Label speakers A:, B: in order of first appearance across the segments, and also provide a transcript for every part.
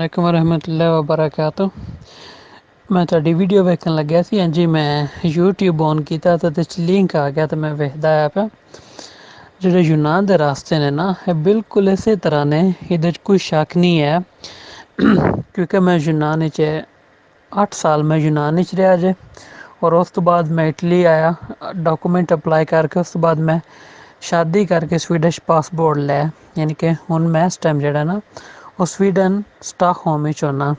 A: वालेकुम वरहमतुल्लाहि वबरकातुह। मैं ਤੁਹਾਡੀ ਵੀਡੀਓ ਵੇਖਣ ਲੱਗਿਆ ਸੀ। ਹਾਂਜੀ, ਮੈਂ YouTube ਔਨ ਕੀਤਾ ਤਾਂ ਇਹਦੇ 'ਚ ਲਿੰਕ ਆ ਗਿਆ ਤੇ ਮੈਂ ਵੇਖਦਾ ਆਇਆ ਪਿਆ। ਜਿਹੜੇ ਯੂਨਾਨ ਦੇ ਰਾਸਤੇ ਨੇ ਨਾ, ਇਹ ਬਿਲਕੁਲ ਇਸੇ ਤਰ੍ਹਾਂ ਨੇ, ਇਹਦੇ 'ਚ ਕੋਈ ਸ਼ੱਕ ਨਹੀਂ ਹੈ। ਕਿਉਂਕਿ ਮੈਂ ਯੂਨਾਨ ਵਿੱਚ 8 ਸਾਲ ਮੈਂ ਯੂਨਾਨ ਵਿੱਚ ਰਿਹਾ ਜੇ, ਔਰ ਉਸ ਤੋਂ ਬਾਅਦ ਮੈਂ ਇਟਲੀ ਆਇਆ ਡਾਕੂਮੈਂਟ ਅਪਲਾਈ ਕਰਕੇ। ਉਸ ਤੋਂ ਬਾਅਦ ਮੈਂ ਸ਼ਾਦੀ ਕਰਕੇ ਸਵੀਡਿਸ਼ ਪਾਸਪੋਰਟ ਲਿਆ, ਯਾਨੀ ਕਿ ਹੁਣ ਮੈਂ ਇਸ ਟਾਈਮ ਜਿਹੜਾ ਨਾ ਉਹ ਸਵੀਡਨ ਸਟਾਕਹੋਮ ਵਿੱਚ ਹੁੰਦਾ।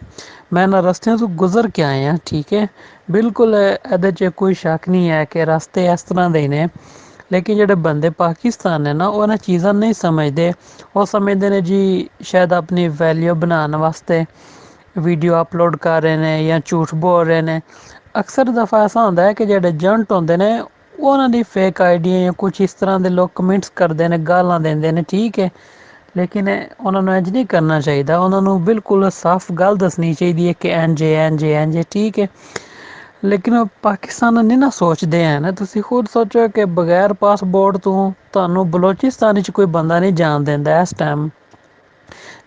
A: ਮੈਂ ਇਹਨਾਂ ਰਸਤਿਆਂ ਤੋਂ ਗੁਜ਼ਰ ਕੇ ਆਏ ਹਾਂ, ਠੀਕ ਹੈ। ਬਿਲਕੁਲ ਇਹਦੇ 'ਚ ਕੋਈ ਸ਼ੱਕ ਨਹੀਂ ਹੈ ਕਿ ਰਸਤੇ ਇਸ ਤਰ੍ਹਾਂ ਦੇ ਨੇ। ਲੇਕਿਨ ਜਿਹੜੇ ਬੰਦੇ ਪਾਕਿਸਤਾਨ ਨੇ ਨਾ, ਉਹ ਇਹਨਾਂ ਚੀਜ਼ਾਂ ਨਹੀਂ ਸਮਝਦੇ। ਉਹ ਸਮਝਦੇ ਨੇ ਜੀ ਸ਼ਾਇਦ ਆਪਣੀ ਵੈਲਿਊ ਬਣਾਉਣ ਵਾਸਤੇ ਵੀਡੀਓ ਅਪਲੋਡ ਕਰ ਰਹੇ ਨੇ ਜਾਂ ਝੂਠ ਬੋਲ ਰਹੇ ਨੇ। ਅਕਸਰ ਦਫਾ ਐਸਾ ਹੁੰਦਾ ਹੈ ਕਿ ਜਿਹੜੇ ਏਜੰਟ ਹੁੰਦੇ ਨੇ, ਉਹਨਾਂ ਦੀ ਫੇਕ ਆਈਡੀਆਂ ਜਾਂ ਕੁਛ ਇਸ ਤਰ੍ਹਾਂ ਦੇ ਲੋਕ ਕਮੈਂਟਸ ਕਰਦੇ ਨੇ, ਗਾਲਾਂ ਦਿੰਦੇ ਨੇ, ਠੀਕ ਹੈ। ਲੇਕਿਨ ਉਹਨਾਂ ਨੂੰ ਇੰਝ ਨਹੀਂ ਕਰਨਾ ਚਾਹੀਦਾ। ਉਹਨਾਂ ਨੂੰ ਬਿਲਕੁਲ ਸਾਫ਼ ਗੱਲ ਦੱਸਣੀ ਚਾਹੀਦੀ ਹੈ ਕਿ ਇੰਝ ਹੈ, ਇੰਝ ਹੈ, ਇੰਝ ਹੈ, ਠੀਕ ਹੈ। ਲੇਕਿਨ ਉਹ ਪਾਕਿਸਤਾਨ ਨਹੀਂ ਨਾ ਸੋਚਦੇ ਹਨ। ਤੁਸੀਂ ਖੁਦ ਸੋਚੋ ਕਿ ਬਗੈਰ ਪਾਸਪੋਰਟ ਤੋਂ ਤੁਹਾਨੂੰ ਬਲੋਚਿਸਤਾਨ ਵਿੱਚ ਕੋਈ ਬੰਦਾ ਨਹੀਂ ਜਾਣ ਦਿੰਦਾ। ਇਸ ਟਾਈਮ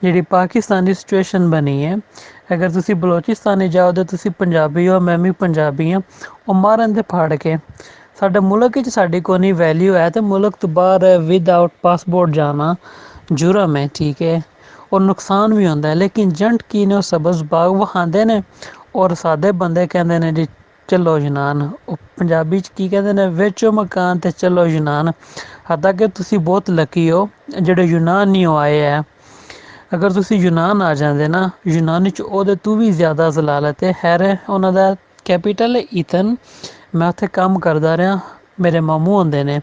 A: ਜਿਹੜੀ ਪਾਕਿਸਤਾਨ ਦੀ ਸਿਚੁਏਸ਼ਨ ਬਣੀ ਹੈ, ਅਗਰ ਤੁਸੀਂ ਬਲੋਚਿਸਤਾਨ ਜਾਓ ਤਾਂ ਤੁਸੀਂ ਪੰਜਾਬੀ ਹੋ, ਮੈਂ ਵੀ ਪੰਜਾਬੀ ਹਾਂ, ਉਹ ਮਾਰਨ ਦੇ ਫੜ ਕੇ। ਸਾਡੇ ਮੁਲਕ ਵਿੱਚ ਸਾਡੀ ਕੋਈ ਵੈਲਿਊ ਹੈ ਤੇ ਮੁਲਕ ਤੋਂ ਬਾਹਰ ਵਿਦਆਊਟ ਪਾਸਪੋਰਟ ਜਾਣਾ ਜੁਰਮ ਹੈ, ਠੀਕ ਹੈ। ਔਰ ਨੁਕਸਾਨ ਵੀ ਹੁੰਦਾ ਹੈ। ਲੇਕਿਨ ਏਜੰਟ ਕੀ ਨੇ, ਉਹ ਸਬਜ਼ ਬਾਗ ਵਿਖਾਉਂਦੇ ਨੇ ਔਰ ਸਾਦੇ ਬੰਦੇ ਕਹਿੰਦੇ ਨੇ ਜੀ ਚਲੋ ਯੂਨਾਨ। ਉਹ ਪੰਜਾਬੀ 'ਚ ਕੀ ਕਹਿੰਦੇ ਨੇ, ਵੇਚੋ ਮਕਾਨ ਤੇ ਚਲੋ ਯੂਨਾਨ। ਹਾਲਾਂਕਿ ਤੁਸੀਂ ਬਹੁਤ ਲੱਕੀ ਹੋ ਜਿਹੜੇ ਯੂਨਾਨ ਨਹੀਂ ਆਏ ਹੈ। ਅਗਰ ਤੁਸੀਂ ਯੂਨਾਨ ਆ ਜਾਂਦੇ ਨਾ, ਯੂਨਾਨ ਵਿੱਚ ਉਹਦੇ ਤੋਂ ਵੀ ਜ਼ਿਆਦਾ ਜ਼ਲਾਲਤ ਹੈ। ਉਹਨਾਂ ਦਾ ਕੈਪੀਟਲ ਹੈ ਈਥਨ। ਮੈਂ ਉੱਥੇ ਕੰਮ ਕਰਦਾ ਰਿਹਾ, ਮੇਰੇ ਮਾਮੂ ਹੁੰਦੇ ਨੇ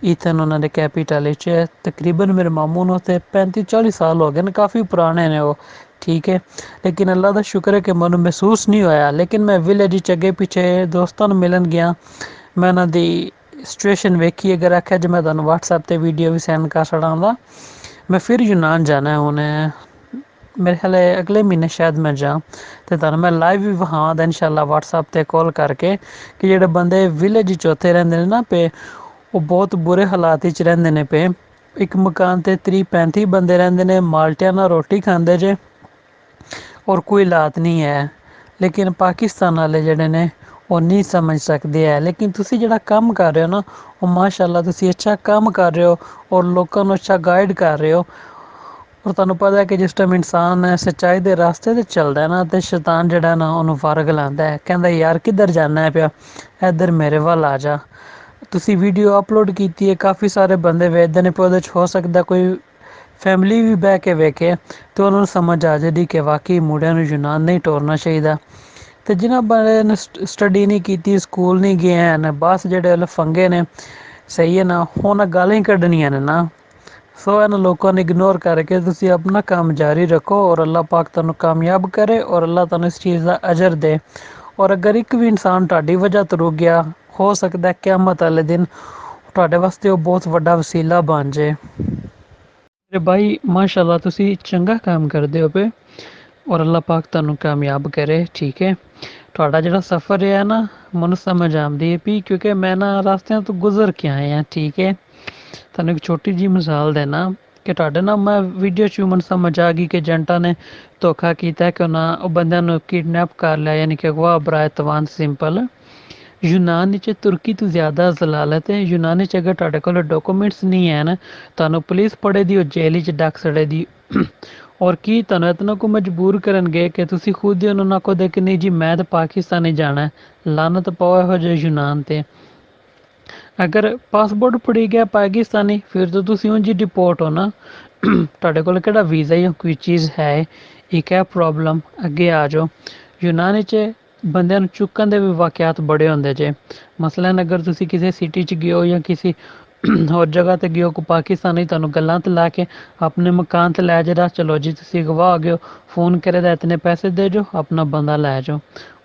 A: ਈਥਨ ਉਹਨਾਂ ਦੇ ਕੈਪੀਟਲ ਵਿੱਚ। ਤਕਰੀਬਨ ਮੇਰੇ ਮਾਮੂ ਨੂੰ ਉੱਥੇ 35-40 ਸਾਲ ਹੋ ਗਏ ਨੇ, ਕਾਫੀ ਪੁਰਾਣੇ ਨੇ ਉਹ, ਠੀਕ ਹੈ। ਲੇਕਿਨ ਅੱਲਾ ਦਾ ਸ਼ੁਕਰ ਹੈ ਕਿ ਮੈਨੂੰ ਮਹਿਸੂਸ ਨਹੀਂ ਹੋਇਆ। ਲੇਕਿਨ ਮੈਂ ਵਿਲੇਜ ਵਿੱਚ ਅੱਗੇ ਪਿੱਛੇ ਦੋਸਤਾਂ ਨੂੰ ਮਿਲਣ ਗਿਆ, ਮੈਂ ਉਹਨਾਂ ਦੀ ਸਿਚੁਏਸ਼ਨ ਵੇਖੀ। ਅਗਰ ਆਖਿਆ ਜੇ ਮੈਂ ਤੁਹਾਨੂੰ ਵਟਸਐਪ 'ਤੇ ਵੀਡੀਓ ਵੀ ਸੈਂਡ ਕਰ ਛੱਡਾਂਗਾ। ਮੈਂ ਫਿਰ ਯੂਨਾਨ ਜਾਣਾ ਹੁਣ, ਮੇਰੇ ਖਿਆਲ ਅਗਲੇ ਮਹੀਨੇ ਸ਼ਾਇਦ ਮੈਂ ਜਾ, ਅਤੇ ਤੁਹਾਨੂੰ ਮੈਂ ਲਾਈਵ ਵੀ ਵਿਖਾਵਾਂ ਇਨਸ਼ਾਅੱਲਾ ਵਟਸਐਪ 'ਤੇ ਕਾਲ ਕਰਕੇ ਕਿ ਜਿਹੜੇ ਬੰਦੇ ਵਿਲੇਜ ਵਿੱਚ ਉੱਥੇ ਰਹਿੰਦੇ ਨੇ ਨਾ ਪਏ, ਉਹ ਬਹੁਤ ਬੁਰੇ ਹਾਲਾਤ ਵਿੱਚ ਰਹਿੰਦੇ ਨੇ ਪਏ। ਇੱਕ ਮਕਾਨ 'ਤੇ 30-35 ਬੰਦੇ ਰਹਿੰਦੇ ਨੇ, ਮਾਲਟਿਆਂ ਨਾਲ ਰੋਟੀ ਖਾਂਦੇ ਜੇ, ਔਰ ਕੋਈ ਹਾਲਾਤ ਨਹੀਂ ਹੈ। ਲੇਕਿਨ ਪਾਕਿਸਤਾਨ ਵਾਲੇ ਜਿਹੜੇ ਨੇ ਉਹ ਨਹੀਂ ਸਮਝ ਸਕਦੇ ਹੈ। ਲੇਕਿਨ ਤੁਸੀਂ ਜਿਹੜਾ ਕੰਮ ਕਰ ਰਹੇ ਹੋ ਨਾ, ਉਹ ਮਾਸ਼ਾਅੱਲਾ ਤੁਸੀਂ ਅੱਛਾ ਕੰਮ ਕਰ ਰਹੇ ਹੋ ਔਰ ਲੋਕਾਂ ਨੂੰ ਅੱਛਾ ਗਾਈਡ ਕਰ ਰਹੇ ਹੋ। ਔਰ ਤੁਹਾਨੂੰ ਪਤਾ ਹੈ ਕਿ ਜਿਸ ਟਾਈਮ ਇਨਸਾਨ ਸੱਚਾਈ ਦੇ ਰਸਤੇ 'ਤੇ ਚੱਲਦਾ ਨਾ, ਅਤੇ ਸ਼ੈਤਾਨ ਜਿਹੜਾ ਨਾ ਉਹਨੂੰ ਫਰਕ ਲਾਉਂਦਾ ਹੈ, ਕਹਿੰਦਾ ਯਾਰ ਕਿੱਧਰ ਜਾਂਦਾ ਪਿਆ, ਇੱਧਰ ਮੇਰੇ ਵੱਲ ਆ ਜਾ। ਤੁਸੀਂ ਵੀਡੀਓ ਅਪਲੋਡ ਕੀਤੀ ਹੈ, ਕਾਫੀ ਸਾਰੇ ਬੰਦੇ ਵੇਖਦੇ ਨੇ ਪਏ, ਉਹਦੇ 'ਚ ਹੋ ਸਕਦਾ ਕੋਈ ਫੈਮਿਲੀ ਵੀ ਬਹਿ ਕੇ ਵੇਖੇ ਅਤੇ ਉਹਨਾਂ ਨੂੰ ਸਮਝ ਆ ਜਾਂਦੀ ਕਿ ਵਾਕਈ ਮੁੰਡਿਆਂ ਨੂੰ ਯੂਨਾਨ ਨਹੀਂ ਟੋਰਨਾ ਚਾਹੀਦਾ। ਅਤੇ ਜਿਨ੍ਹਾਂ ਬੰਦਿਆਂ ਨੇ ਸਟੱਡੀ ਨਹੀਂ ਕੀਤੀ, ਸਕੂਲ ਨਹੀਂ ਗਏ ਹਨ, ਬਸ ਜਿਹੜੇ ਲਫੰਗੇ ਨੇ, ਸਹੀ ਹੈ ਨਾ, ਉਹਨਾਂ ਗਾਲਾਂ ਹੀ ਕੱਢਣੀਆਂ ਨੇ ਨਾ। ਸੋ ਇਹਨਾਂ ਲੋਕਾਂ ਨੂੰ ਇਗਨੋਰ ਕਰਕੇ ਤੁਸੀਂ ਆਪਣਾ ਕੰਮ ਜਾਰੀ ਰੱਖੋ ਔਰ ਅੱਲਾਹ ਪਾਕ ਤੁਹਾਨੂੰ ਕਾਮਯਾਬ ਕਰੇ ਔਰ ਅੱਲਾਹ ਤੁਹਾਨੂੰ ਇਸ ਚੀਜ਼ ਦਾ ਅਜਰ ਦੇ। ਔਰ ਅਗਰ ਇੱਕ ਵੀ ਇਨਸਾਨ ਤੁਹਾਡੀ ਵਜ੍ਹਾ ਤੋਂ ਰੁਕ ਗਿਆ, ਹੋ ਸਕਦਾ ਕਿਆਮਤ ਵਾਲੇ ਦਿਨ ਤੁਹਾਡੇ ਵਾਸਤੇ ਉਹ ਬਹੁਤ ਵੱਡਾ ਵਸੀਲਾ ਬਣ ਜਾਏ। ਮੇਰੇ ਭਾਈ ਮਾਸ਼ਾਅੱਲਾ ਤੁਸੀਂ ਚੰਗਾ ਕੰਮ ਕਰਦੇ ਹੋ ਪਏ, ਔਰ ਅੱਲਾਹ ਪਾਕ ਤੁਹਾਨੂੰ ਕਾਮਯਾਬ ਕਰੇ, ਠੀਕ ਹੈ। ਤੁਹਾਡਾ ਜਿਹੜਾ ਸਫ਼ਰ ਰਿਹਾ ਨਾ, ਮੈਨੂੰ ਸਮਝ ਆਉਂਦੀ ਹੈ ਵੀ, ਕਿਉਂਕਿ ਮੈਂ ਨਾ ਰਸਤਿਆਂ ਤੋਂ ਗੁਜ਼ਰ ਕੇ ਆਏ ਹਾਂ, ਠੀਕ ਹੈ। ਤੁਹਾਨੂੰ ਇੱਕ ਛੋਟੀ ਜਿਹੀ ਮਿਸਾਲ ਦੇਣਾ ਕਿ ਤੁਹਾਡੇ ਨਾਲ ਮੈਂ ਵੀਡੀਓ 'ਚ ਮੈਨੂੰ ਸਮਝ ਆ ਗਈ ਕਿ ਏਜੰਟਾਂ ਨੇ ਧੋਖਾ ਕੀਤਾ ਕਿ ਉਹ ਬੰਦਿਆਂ ਨੂੰ ਕਿਡਨੈਪ ਕਰ ਲਿਆ, ਯਾਨੀ ਕਿ ਅਗਵਾ ਬਰਾਏ ਤਵਾਨ ਸਿੰਪਲ। ਯੂਨਾਨ ਵਿੱਚ ਤੁਰਕੀ ਤੋਂ ਜ਼ਿਆਦਾ ਜ਼ਲਾਲਤ ਹੈ। ਯੂਨਾਨ ਵਿੱਚ ਅਗਰ ਤੁਹਾਡੇ ਕੋਲ ਡਾਕੂਮੈਂਟਸ ਨਹੀਂ ਹਨ, ਤੁਹਾਨੂੰ ਪੁਲਿਸ ਫੜੇ ਦੀ ਉਹ ਜੇਲ੍ਹ 'ਚ ਡੱਕ ਸੜੇ ਦੀ। ਔਰ ਕੀ ਤੁਹਾਨੂੰ ਇਤਨਾ ਕੁ ਮਜਬੂਰ ਕਰਨਗੇ ਕਿ ਤੁਸੀਂ ਖੁਦ ਹੀ ਉਹਨਾਂ ਨਾਲ ਕਹੋ ਕਿ ਨਹੀਂ ਜੀ ਮੈਂ ਤਾਂ ਪਾਕਿਸਤਾਨ ਹੀ ਜਾਣਾ। ਲਾਨਤ ਪਾਓ ਇਹੋ ਜਿਹੇ ਯੂਨਾਨ 'ਤੇ। ਅਗਰ ਪਾਸਪੋਰਟ ਫੜੀ ਗਿਆ ਪਾਕਿਸਤਾਨੀ, ਫਿਰ ਤਾਂ ਤੁਸੀਂ ਉਂਝ ਹੀ ਡਿਪੋਰਟ ਹੋ ਨਾ। ਤੁਹਾਡੇ ਕੋਲ ਕਿਹੜਾ ਵੀਜ਼ਾ ਜਾਂ ਕੋਈ ਚੀਜ਼ ਹੈ। ਇੱਕ ਹੈ ਪ੍ਰੋਬਲਮ, ਅੱਗੇ ਆ ਜਾਓ। ਯੂਨਾਨ ਵਿੱਚ ਬੰਦਿਆਂ ਨੂੰ ਚੁੱਕਣ ਦੇ ਵੀ ਵਾਕਿਆਤ ਬੜੇ ਹੁੰਦੇ ਜੇ। ਮਸਲਨ ਅਗਰ ਤੁਸੀਂ ਕਿਸੇ ਸਿਟੀ 'ਚ ਗਏ ਹੋ ਜਾਂ ਕਿਸੇ ਹੋਰ ਜਗ੍ਹਾ 'ਤੇ ਗਏ ਹੋ, ਕੋਈ ਪਾਕਿਸਤਾਨੀ ਤੁਹਾਨੂੰ ਗੱਲਾਂ 'ਤੇ ਲਾ ਕੇ ਆਪਣੇ ਮਕਾਨ 'ਤੇ ਲੈ ਜਾਏਗਾ, ਚਲੋ ਜੀ ਤੁਸੀਂ ਅਗਵਾ ਹੋ ਗਏ ਹੋ, ਫੋਨ ਕਰੇਗਾ ਇਤਨੇ ਪੈਸੇ ਦੇ ਜਾਓ, ਆਪਣਾ ਬੰਦਾ ਲੈ ਜਾਓ।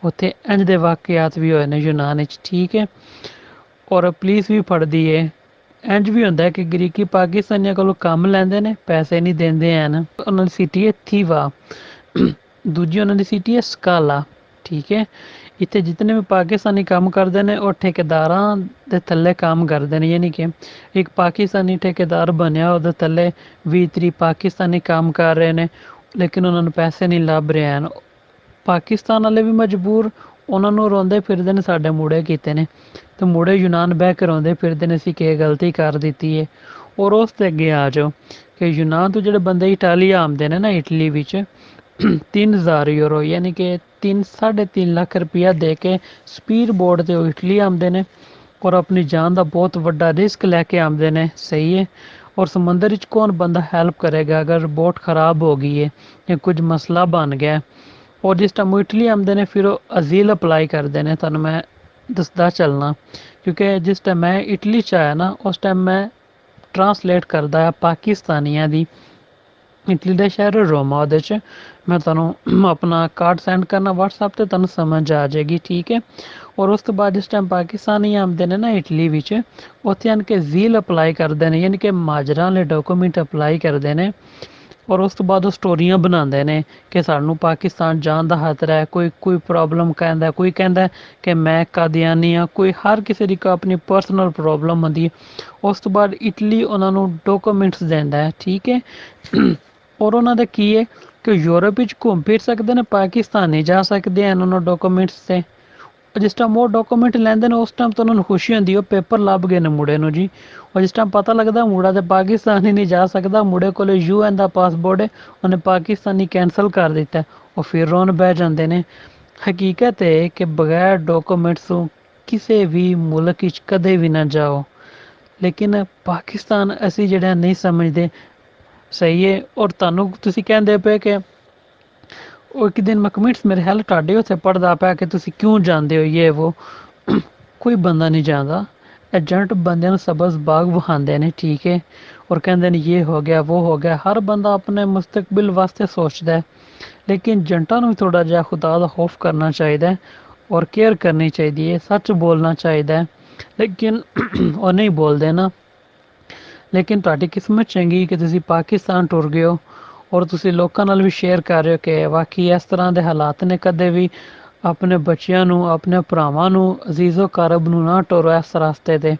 A: ਉੱਥੇ ਇੰਝ ਦੇ ਵਾਕਿਆਤ ਵੀ ਹੋਏ ਨੇ ਯੂਨਾਨ ਵਿੱਚ, ਠੀਕ ਹੈ। ਔਰ ਪੁਲਿਸ ਵੀ ਫੜਦੀ ਹੈ। ਇੰਝ ਵੀ ਹੁੰਦਾ ਕਿ ਗ੍ਰੀਕੀ ਪਾਕਿਸਤਾਨੀਆਂ ਕੋਲੋਂ ਕੰਮ ਲੈਂਦੇ ਨੇ, ਪੈਸੇ ਨਹੀਂ ਦਿੰਦੇ ਹਨ। ਉਹਨਾਂ ਦੀ ਸਿਟੀ ਹੈ ਥੀਵਾ, ਦੂਜੀ ਉਹਨਾਂ ਦੀ ਸਿਟੀ ਹੈ ਸਕਾਲਾ, ਠੀਕ ਹੈ। ਇੱਥੇ ਜਿਤਨੇ ਵੀ ਪਾਕਿਸਤਾਨੀ ਕੰਮ ਕਰਦੇ ਨੇ ਉਹ ਠੇਕੇਦਾਰਾਂ ਦੇ ਥੱਲੇ ਕੰਮ ਕਰਦੇ ਨੇ, ਯਾਨੀ ਕਿ ਇੱਕ ਪਾਕਿਸਤਾਨੀ ਠੇਕੇਦਾਰ ਬਣਿਆ, ਉਹਦੇ ਥੱਲੇ 20-30 ਪਾਕਿਸਤਾਨੀ ਕੰਮ ਕਰ ਰਹੇ ਨੇ। ਲੇਕਿਨ ਉਹਨਾਂ ਨੂੰ ਪੈਸੇ ਨਹੀਂ ਲੱਭ ਰਹੇ ਹਨ। ਪਾਕਿਸਤਾਨ ਵਾਲੇ ਵੀ ਮਜਬੂਰ, ਉਹਨਾਂ ਨੂੰ ਰੋਂਦੇ ਫਿਰਦੇ ਨੇ ਸਾਡੇ ਮੁੰਡੇ ਕੀਤੇ ਨੇ, ਤੇ ਮੁੰਡੇ ਯੂਨਾਨ ਬਹਿ ਕੇ ਰੋਂਦੇ ਫਿਰਦੇ ਨੇ ਅਸੀਂ ਕੀ ਗਲਤੀ ਕਰ ਦਿੱਤੀ ਹੈ। ਔਰ ਉਸ ਤੇ ਅੱਗੇ ਆ ਜਾਓ ਕਿ ਯੂਨਾਨ ਤੋਂ ਜਿਹੜੇ ਬੰਦੇ ਇਟਾਲੀ ਆਉਂਦੇ ਨੇ ਨਾ, ਇਟਲੀ ਵਿੱਚ 3000 ਯੂਰੋ ਯਾਨੀ ਕਿ 3.5 ਲੱਖ ਰੁਪਇਆ ਦੇ ਕੇ ਸਪੀਡ ਬੋਟ 'ਤੇ ਉਹ ਇਟਲੀ ਆਉਂਦੇ ਨੇ, ਔਰ ਆਪਣੀ ਜਾਨ ਦਾ ਬਹੁਤ ਵੱਡਾ ਰਿਸਕ ਲੈ ਕੇ ਆਉਂਦੇ ਨੇ। ਸਹੀ ਹੈ। ਔਰ ਸਮੁੰਦਰ ਵਿੱਚ ਕੌਣ ਬੰਦਾ ਹੈਲਪ ਕਰੇਗਾ ਅਗਰ ਬੋਟ ਖ਼ਰਾਬ ਹੋ ਗਈ ਹੈ ਜਾਂ ਕੁਝ ਮਸਲਾ ਬਣ ਗਿਆ। ਔਰ ਜਿਸ ਟਾਈਮ ਉਹ ਇਟਲੀ ਆਉਂਦੇ ਨੇ ਫਿਰ ਉਹ ਅਜ਼ੀਲ ਅਪਲਾਈ ਕਰਦੇ ਨੇ। ਤੁਹਾਨੂੰ ਮੈਂ ਦੱਸਦਾ ਚੱਲਣਾ, ਕਿਉਂਕਿ ਜਿਸ ਟਾਈਮ ਮੈਂ ਇਟਲੀ 'ਚ ਆਇਆ ਨਾ, ਉਸ ਟਾਈਮ ਮੈਂ ਟਰਾਂਸਲੇਟ ਕਰਦਾ ਹੈ ਪਾਕਿਸਤਾਨੀਆਂ ਦੀ, ਇਟਲੀ ਦਾ ਸ਼ਹਿਰ ਰੋਮਾ, ਉਹਦੇ 'ਚ ਮੈਂ ਤੁਹਾਨੂੰ ਆਪਣਾ ਕਾਰਡ ਸੈਂਡ ਕਰਨਾ ਵਟਸਐਪ 'ਤੇ, ਤੁਹਾਨੂੰ ਸਮਝ ਆ ਜਾਏਗੀ। ਠੀਕ ਹੈ। ਔਰ ਉਸ ਤੋਂ ਬਾਅਦ ਜਿਸ ਟਾਈਮ ਪਾਕਿਸਤਾਨੀ ਆਉਂਦੇ ਨੇ ਨਾ ਇਟਲੀ ਵਿੱਚ, ਉੱਥੇ ਆਣ ਕੇ ਜ਼ੀਲ ਅਪਲਾਈ ਕਰਦੇ ਨੇ, ਯਾਨੀ ਕਿ ਮਾਜਰਾਂ ਵਾਲੇ ਡਾਕੂਮੈਂਟ ਅਪਲਾਈ ਕਰਦੇ ਨੇ। ਔਰ ਉਸ ਤੋਂ ਬਾਅਦ ਉਹ ਸਟੋਰੀਆਂ ਬਣਾਉਂਦੇ ਨੇ ਕਿ ਸਾਨੂੰ ਪਾਕਿਸਤਾਨ ਜਾਣ ਦਾ ਖਤਰਾ ਹੈ, ਕੋਈ ਪ੍ਰੋਬਲਮ ਕਹਿੰਦਾ, ਕੋਈ ਕਹਿੰਦਾ ਕਿ ਮੈਂ ਕਾਦੀਆਨੀ ਹਾਂ, ਕੋਈ ਹਰ ਕਿਸੇ ਦੀ ਆਪਣੀ ਪਰਸਨਲ ਪ੍ਰੋਬਲਮ ਹੁੰਦੀ ਹੈ। ਉਸ ਤੋਂ ਬਾਅਦ ਇਟਲੀ ਉਹਨਾਂ ਨੂੰ ਡਾਕੂਮੈਂਟਸ ਦਿੰਦਾ ਹੈ। ਠੀਕ ਹੈ। ਔਰ ਉਹਨਾਂ ਦਾ ਕੀ ਹੈ ਕਿ ਯੂਰਪ ਵਿੱਚ ਘੁੰਮ ਫਿਰ ਸਕਦੇ ਨੇ, ਪਾਕਿਸਤਾਨ ਨਹੀਂ ਜਾ ਸਕਦੇ ਹਨ ਉਹਨਾਂ ਡਾਕੂਮੈਂਟਸ 'ਤੇ। ਜਿਸ ਟਾਈਮ ਉਹ ਡਾਕੂਮੈਂਟ ਲੈਂਦੇ ਨੇ ਉਸ ਟਾਈਮ ਤਾਂ ਉਹਨਾਂ ਨੂੰ ਖੁਸ਼ੀ ਹੁੰਦੀ ਉਹ ਪੇਪਰ ਲੱਭ ਗਏ ਨੇ ਮੁੰਡੇ ਨੂੰ ਜੀ। ਔਰ ਜਿਸ ਟਾਈਮ ਪਤਾ ਲੱਗਦਾ ਮੁੰਡਾ ਤੇ ਪਾਕਿਸਤਾਨ ਹੀ ਨਹੀਂ ਜਾ ਸਕਦਾ, ਮੁੰਡੇ ਕੋਲ UN ਦਾ ਪਾਸਪੋਰਟ ਹੈ, ਉਹਨੇ ਪਾਕਿਸਤਾਨੀ ਕੈਂਸਲ ਕਰ ਦਿੱਤਾ, ਉਹ ਫਿਰ ਰੋਣ ਬਹਿ ਜਾਂਦੇ ਨੇ। ਹਕੀਕਤ ਹੈ ਕਿ ਬਗੈਰ ਡਾਕੂਮੈਂਟਸ ਤੋਂ ਕਿਸੇ ਵੀ ਮੁਲਕ ਵਿੱਚ ਕਦੇ ਵੀ ਨਾ ਜਾਓ, ਲੇਕਿਨ ਪਾਕਿਸਤਾਨ ਅਸੀਂ ਜਿਹੜਾ ਨਹੀਂ ਸਮਝਦੇ। ਸਹੀ ਹੈ। ਔਰ ਤੁਹਾਨੂੰ ਤੁਸੀਂ ਕਹਿੰਦੇ ਪਏ ਕਿ ਉਹ ਇੱਕ ਦਿਨ ਮੈਂ ਕਮੈਂਟਸ ਮੇਰੇ ਖਿਆਲ ਤੁਹਾਡੇ ਉੱਥੇ ਪੜ੍ਹਦਾ ਪਿਆ ਕਿ ਤੁਸੀਂ ਕਿਉਂ ਜਾਂਦੇ ਹੋ ਇਹ ਵੋ। ਕੋਈ ਬੰਦਾ ਨਹੀਂ ਜਾਂਦਾ, ਏਜੰਟ ਬੰਦਿਆਂ ਨੂੰ ਸਬਜ਼ ਬਾਗ ਵਿਖਾਉਂਦੇ ਨੇ। ਠੀਕ ਹੈ। ਔਰ ਕਹਿੰਦੇ ਨੇ ਇਹ ਹੋ ਗਿਆ ਉਹ ਹੋ ਗਿਆ, ਹਰ ਬੰਦਾ ਆਪਣੇ ਮੁਸਤਕਬਲ ਵਾਸਤੇ ਸੋਚਦਾ ਹੈ, ਲੇਕਿਨ ਏਜੰਟਾਂ ਨੂੰ ਵੀ ਥੋੜ੍ਹਾ ਜਿਹਾ ਖੁਦਾ ਦਾ ਖੌਫ ਕਰਨਾ ਚਾਹੀਦਾ ਹੈ ਔਰ ਕੇਅਰ ਕਰਨੀ ਚਾਹੀਦੀ ਹੈ, ਸੱਚ ਬੋਲਣਾ ਚਾਹੀਦਾ ਹੈ, ਲੇਕਿਨ ਉਹ ਨਹੀਂ ਬੋਲਦੇ ਨਾ। ਲੇਕਿਨ ਤੁਹਾਡੀ ਕਿਸਮਤ ਚੰਗੀ ਕਿ ਤੁਸੀਂ ਪਾਕਿਸਤਾਨ ਟੁਰ ਗਏ ਹੋ ਔਰ ਤੁਸੀਂ ਲੋਕਾਂ ਨਾਲ ਵੀ ਸ਼ੇਅਰ ਕਰ ਰਹੇ ਹੋ ਕਿ ਵਾਕਈ ਇਸ ਤਰ੍ਹਾਂ ਦੇ ਹਾਲਾਤ ਨੇ। ਕਦੇ ਵੀ ਆਪਣੇ ਬੱਚਿਆਂ ਨੂੰ, ਆਪਣੇ ਭਰਾਵਾਂ ਨੂੰ, ਅਜ਼ੀਜ਼ੋ ਕਰਬ ਨੂੰ ਨਾ ਟੋਰੋ ਇਸ ਰਸਤੇ 'ਤੇ।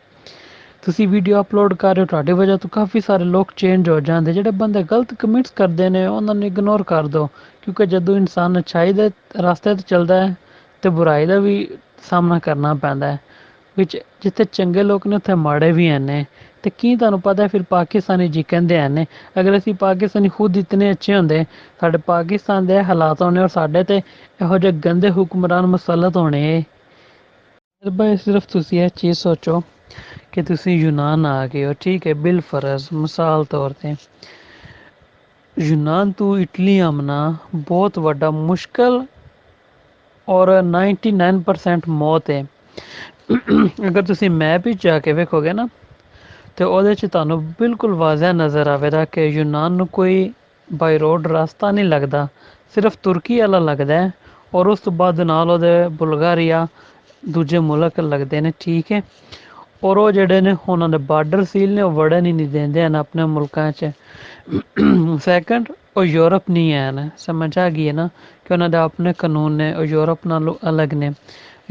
A: ਤੁਸੀਂ ਵੀਡੀਓ ਅਪਲੋਡ ਕਰ ਰਹੇ ਹੋ, ਤੁਹਾਡੀ ਵਜ੍ਹਾ ਤੋਂ ਕਾਫੀ ਸਾਰੇ ਲੋਕ ਚੇਂਜ ਹੋ ਜਾਂਦੇ। ਜਿਹੜੇ ਬੰਦੇ ਗਲਤ ਕਮੈਂਟਸ ਕਰਦੇ ਨੇ ਉਹਨਾਂ ਨੂੰ ਇਗਨੋਰ ਕਰ ਦਿਓ, ਕਿਉਂਕਿ ਜਦੋਂ ਇਨਸਾਨ ਅੱਛਾਈ ਦੇ ਰਸਤੇ 'ਤੇ ਚੱਲਦਾ ਹੈ ਤੇ ਬੁਰਾਈ ਦਾ ਵੀ ਸਾਹਮਣਾ ਕਰਨਾ ਪੈਂਦਾ ਹੈ। ਵਿੱਚ ਜਿੱਥੇ ਚੰਗੇ ਲੋਕ ਨੇ ਉੱਥੇ ਮਾੜੇ ਵੀ ਹਨ ਨੇ। ਤੇ ਕੀ ਤੁਹਾਨੂੰ ਪਤਾ ਫਿਰ ਪਾਕਿਸਤਾਨੀ ਜੀ ਕਹਿੰਦੇ ਹਨ ਨੇ, ਅਗਰ ਅਸੀਂ ਪਾਕਿਸਤਾਨੀ ਖੁਦ ਇਤਨੇ ਅੱਛੇ ਹੁੰਦੇ, ਸਾਡੇ ਪਾਕਿਸਤਾਨ ਦੇ ਹਾਲਾਤ ਹੋਣੇ ਔਰ ਸਾਡੇ ਤੇ ਇਹੋ ਜਿਹੇ ਗੰਦੇ ਹੁਕਮਰਾਨ ਮੁਸੱਲਤ ਹੋਣੇ। ਬਈ ਸਿਰਫ ਤੁਸੀਂ ਇਹ ਚੀਜ਼ ਸੋਚੋ ਕਿ ਤੁਸੀਂ ਯੂਨਾਨ ਆ ਗਏ ਹੋ, ਠੀਕ ਹੈ, ਬਿਲ ਫਰਜ਼ ਮਿਸਾਲ ਤੌਰ 'ਤੇ ਯੂਨਾਨ ਤੋਂ ਇਟਲੀ ਆਉਣਾ ਬਹੁਤ ਵੱਡਾ ਮੁਸ਼ਕਿਲ ਔਰ 99% ਮੌਤ ਹੈ। ਅਗਰ ਤੁਸੀਂ ਮੈਪ ਵਿੱਚ ਜਾ ਕੇ ਵੇਖੋਗੇ ਨਾ, ਤੇ ਉਹਦੇ 'ਚ ਤੁਹਾਨੂੰ ਬਿਲਕੁਲ ਵਾਜ਼ਿਹ ਨਜ਼ਰ ਆਵੇਗਾ ਕਿ ਯੂਨਾਨ ਨੂੰ ਕੋਈ ਬਾਈ ਰੋਡ ਰਸਤਾ ਨਹੀਂ ਲੱਗਦਾ, ਸਿਰਫ ਤੁਰਕੀ ਵਾਲਾ ਲੱਗਦਾ ਹੈ। ਔਰ ਉਸ ਤੋਂ ਬਾਅਦ ਨਾਲ ਉਹਦੇ ਬੁਲਗਾਰੀਆ, ਦੂਜੇ ਮੁਲਕ ਲੱਗਦੇ ਨੇ। ਠੀਕ ਹੈ। ਔਰ ਉਹ ਜਿਹੜੇ ਨੇ ਉਹਨਾਂ ਦੇ ਬਾਰਡਰ ਸੀਲ ਨੇ, ਉਹ ਵੜਨ ਹੀ ਨਹੀਂ ਦਿੰਦੇ ਹਨ ਆਪਣੇ ਮੁਲਕਾਂ 'ਚ। ਸੈਕੰਡ, ਉਹ ਯੂਰਪ ਨਹੀਂ ਹਨ, ਸਮਝ ਆ ਗਈ ਹੈ ਨਾ ਕਿ ਉਹਨਾਂ ਦੇ ਆਪਣੇ ਕਾਨੂੰਨ ਨੇ, ਉਹ ਯੂਰਪ ਨਾਲੋਂ ਅਲੱਗ ਨੇ।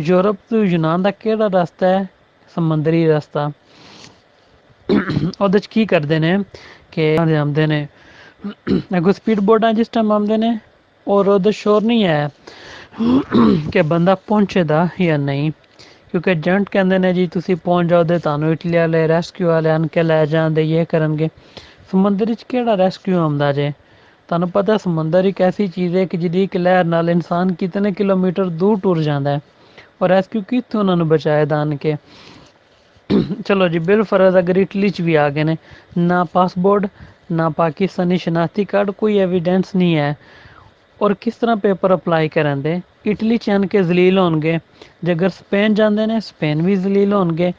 A: ਯੂਰਪ ਤੋਂ ਯੂਨਾਨ ਦਾ ਕਿਹੜਾ ਰਸਤਾ ਹੈ? ਸਮੁੰਦਰੀ ਰਸਤਾ। ਉਹਦੇ 'ਚ ਕੀ ਕਰਦੇ ਨੇ ਕਿ ਆਉਂਦੇ ਨੇ ਅੱਗੋਂ ਸਪੀਡ ਬੋਟਾਂ ਜਿਸ ਟਾਈਮ ਆਉਂਦੇ ਨੇ, ਔਰ ਉਹਦੇ ਸ਼ੋਰ ਨਹੀਂ ਹੈ ਕਿ ਬੰਦਾ ਪਹੁੰਚੇਦਾ ਜਾਂ ਨਹੀਂ, ਕਿਉਂਕਿ ਏਜੰਟ ਕਹਿੰਦੇ ਨੇ ਜੀ ਤੁਸੀਂ ਪਹੁੰਚ ਜਾਓ ਤੇ ਤੁਹਾਨੂੰ ਇਟਲੀ ਵਾਲੇ ਰੈਸਕਿਊ ਵਾਲੇ ਆਣ ਕੇ ਲੈ ਜਾਂਦੇ, ਇਹ ਕਰਨਗੇ। ਸਮੁੰਦਰ 'ਚ ਕਿਹੜਾ ਰੈਸਕਿਊ ਆਉਂਦਾ ਜੇ? ਤੁਹਾਨੂੰ ਪਤਾ ਸਮੁੰਦਰ ਇੱਕ ਐਸੀ ਚੀਜ਼ ਹੈ ਕਿ ਜਿਹਦੀ ਇੱਕ ਲਹਿਰ ਨਾਲ ਇਨਸਾਨ ਕਿਤਨੇ ਕਿਲੋਮੀਟਰ ਦੂਰ ਟੁਰ ਜਾਂਦਾ ਹੈ, ਔਰ ਰੈਸਕਿਊ ਕਿੱਥੋਂ ਉਹਨਾਂ ਨੂੰ ਬਚਾਏਦਾ ਆਣ ਕੇ। ਚਲੋ ਜੀ, ਬਿਲ ਫਰਜ਼ ਅਗਰ ਇਟਲੀ 'ਚ ਵੀ ਆ ਗਏ ਨੇ, ਨਾ ਪਾਸਪੋਰਟ, ਨਾ ਪਾਕਿਸਤਾਨੀ ਸ਼ਨਾਖਤੀ ਕਾਰਡ, ਕੋਈ ਐਵੀਡੈਂਸ ਨਹੀਂ ਹੈ, ਔਰ ਕਿਸ ਤਰ੍ਹਾਂ ਪੇਪਰ ਅਪਲਾਈ ਕਰਨ ਦੇ? ਇਟਲੀ 'ਚ ਆਣ ਕੇ ਜ਼ਲੀਲ ਹੋਣਗੇ। ਜੇ ਅਗਰ ਸਪੇਨ ਜਾਂਦੇ ਨੇ, ਸਪੇਨ ਵੀ ਜ਼ਲੀਲ ਹੋਣਗੇ।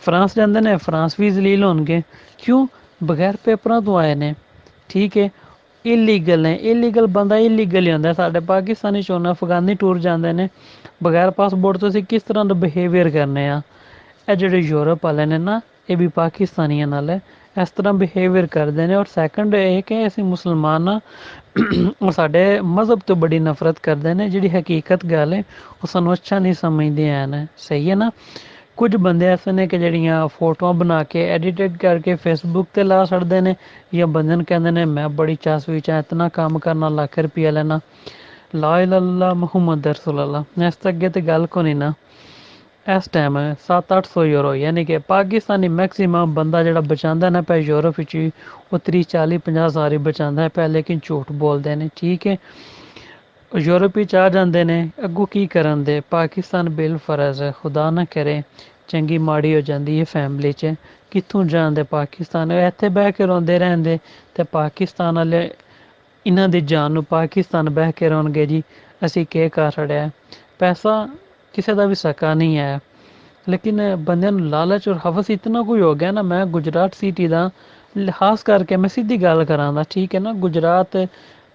A: ਫਰਾਂਸ ਜਾਂਦੇ ਨੇ, ਫਰਾਂਸ ਵੀ ਜ਼ਲੀਲ ਹੋਣਗੇ। ਕਿਉਂ? ਬਗੈਰ ਪੇਪਰਾਂ ਤੋਂ ਆਏ ਨੇ। ਠੀਕ ਹੈ। ਇਲੀਗਲ ਨੇ। ਇਲੀਗਲ ਬੰਦਾ ਇਲੀਗਲ ਹੀ ਹੁੰਦਾ। ਸਾਡੇ ਪਾਕਿਸਤਾਨੀ ਚੋਣ ਅਫਗਾਨੀ ਟੂਰ ਜਾਂਦੇ ਨੇ ਬਗੈਰ ਪਾਸਪੋਰਟ ਤੋਂ, ਅਸੀਂ ਕਿਸ ਤਰ੍ਹਾਂ ਦਾ ਬਿਹੇਵੀਅਰ ਕਰਨੇ ਆ? ਇਹ ਜਿਹੜੇ ਯੂਰਪ ਵਾਲੇ ਨੇ ਨਾ, ਇਹ ਵੀ ਪਾਕਿਸਤਾਨੀਆਂ ਨਾਲ ਇਸ ਤਰ੍ਹਾਂ ਬਿਹੇਵੀਅਰ ਕਰਦੇ ਨੇ। ਔਰ ਸੈਕੰਡ ਇਹ ਕਿ ਅਸੀਂ ਮੁਸਲਮਾਨ ਹਾਂ, ਉਹ ਸਾਡੇ ਮਜ਼ਹਬ ਤੋਂ ਬੜੀ ਨਫ਼ਰਤ ਕਰਦੇ ਨੇ। ਜਿਹੜੀ ਹਕੀਕਤ ਗੱਲ ਹੈ ਉਹ ਸਾਨੂੰ ਅੱਛਾ ਨਹੀਂ ਸਮਝਦੇ ਹਨ। ਸਹੀ ਹੈ ਨਾ। ਕੁਝ ਬੰਦੇ ਐਸੇ ਨੇ ਕਿ ਜਿਹੜੀਆਂ ਫੋਟੋਆਂ ਬਣਾ ਕੇ ਐਡੀਟਿਡ ਕਰਕੇ ਫੇਸਬੁੱਕ ਤੇ ਲਾ ਛੱਡਦੇ ਨੇ, ਜਾਂ ਬੰਦੇ ਨੂੰ ਕਹਿੰਦੇ ਨੇ ਮੈਂ ਬੜੀ ਚਾਸ ਵਿੱਚ ਆ, ਇਤਨਾ ਕੰਮ ਕਰਨਾ, ਲੱਖ ਰੁਪਇਆ ਲੈਣਾ। ਲਾ ਇਲਾਹਾ ਇਲੱਲ੍ਲਾਹ ਮੁਹੰਮਦ ਰਸੂਲੁल्लाह, ਇਸ ਤੋਂ ਅੱਗੇ ਤੇ ਗੱਲ ਕੋ ਨਹੀਂ ਨਾ। ਇਸ ਟਾਈਮ 700-800 ਯੂਰੋ, ਯਾਨੀ ਕਿ ਪਾਕਿਸਤਾਨੀ ਮੈਕਸੀਮਮ ਬੰਦਾ ਜਿਹੜਾ ਬਚਾਉਂਦਾ ਨਾ ਪਿਆ ਯੂਰਪ ਵਿੱਚ ਵੀ, ਉਹ 30-40-50 ਹਜ਼ਾਰ ਹੀ ਬਚਾਉਂਦਾ ਪਿਆ, ਲੇਕਿਨ ਝੂਠ ਬੋਲਦੇ ਨੇ। ਠੀਕ ਹੈ, ਯੂਰਪ ਵਿੱਚ ਆ ਜਾਂਦੇ ਨੇ, ਅੱਗੋਂ ਕੀ ਕਰਨ ਦੇ। ਪਾਕਿਸਤਾਨ ਬਿਲ ਫਰਜ਼ ਹੈ, ਖੁਦਾ ਨਾ ਕਰੇ ਚੰਗੀ ਮਾੜੀ ਹੋ ਜਾਂਦੀ ਹੈ ਫੈਮਿਲੀ 'ਚ, ਕਿੱਥੋਂ ਜਾਂਦੇ ਪਾਕਿਸਤਾਨ। ਇੱਥੇ ਬਹਿ ਕੇ ਰੋਂਦੇ ਰਹਿੰਦੇ ਅਤੇ ਪਾਕਿਸਤਾਨ ਵਾਲੇ ਇਹਨਾਂ ਦੀ ਜਾਨ ਨੂੰ ਪਾਕਿਸਤਾਨ ਬਹਿ ਕੇ ਰੋਣਗੇ ਜੀ ਅਸੀਂ ਕੀ ਕਰ ਛੜਿਆ। ਪੈਸਾ ਕਿਸੇ ਦਾ ਵੀ ਸਕਾ ਨਹੀਂ ਹੈ, ਲੇਕਿਨ ਬੰਦਿਆਂ ਨੂੰ ਲਾਲਚ ਔਰ ਹਵਸ ਇਤਨਾ ਕੋਈ ਹੋ ਗਿਆ ਨਾ। ਮੈਂ ਗੁਜਰਾਤ ਸਿਟੀ ਦਾ ਖਾਸ ਕਰਕੇ ਮੈਂ ਸਿੱਧੀ ਗੱਲ ਕਰਾਂ ਦਾ, ਠੀਕ ਹੈ ਨਾ, ਗੁਜਰਾਤ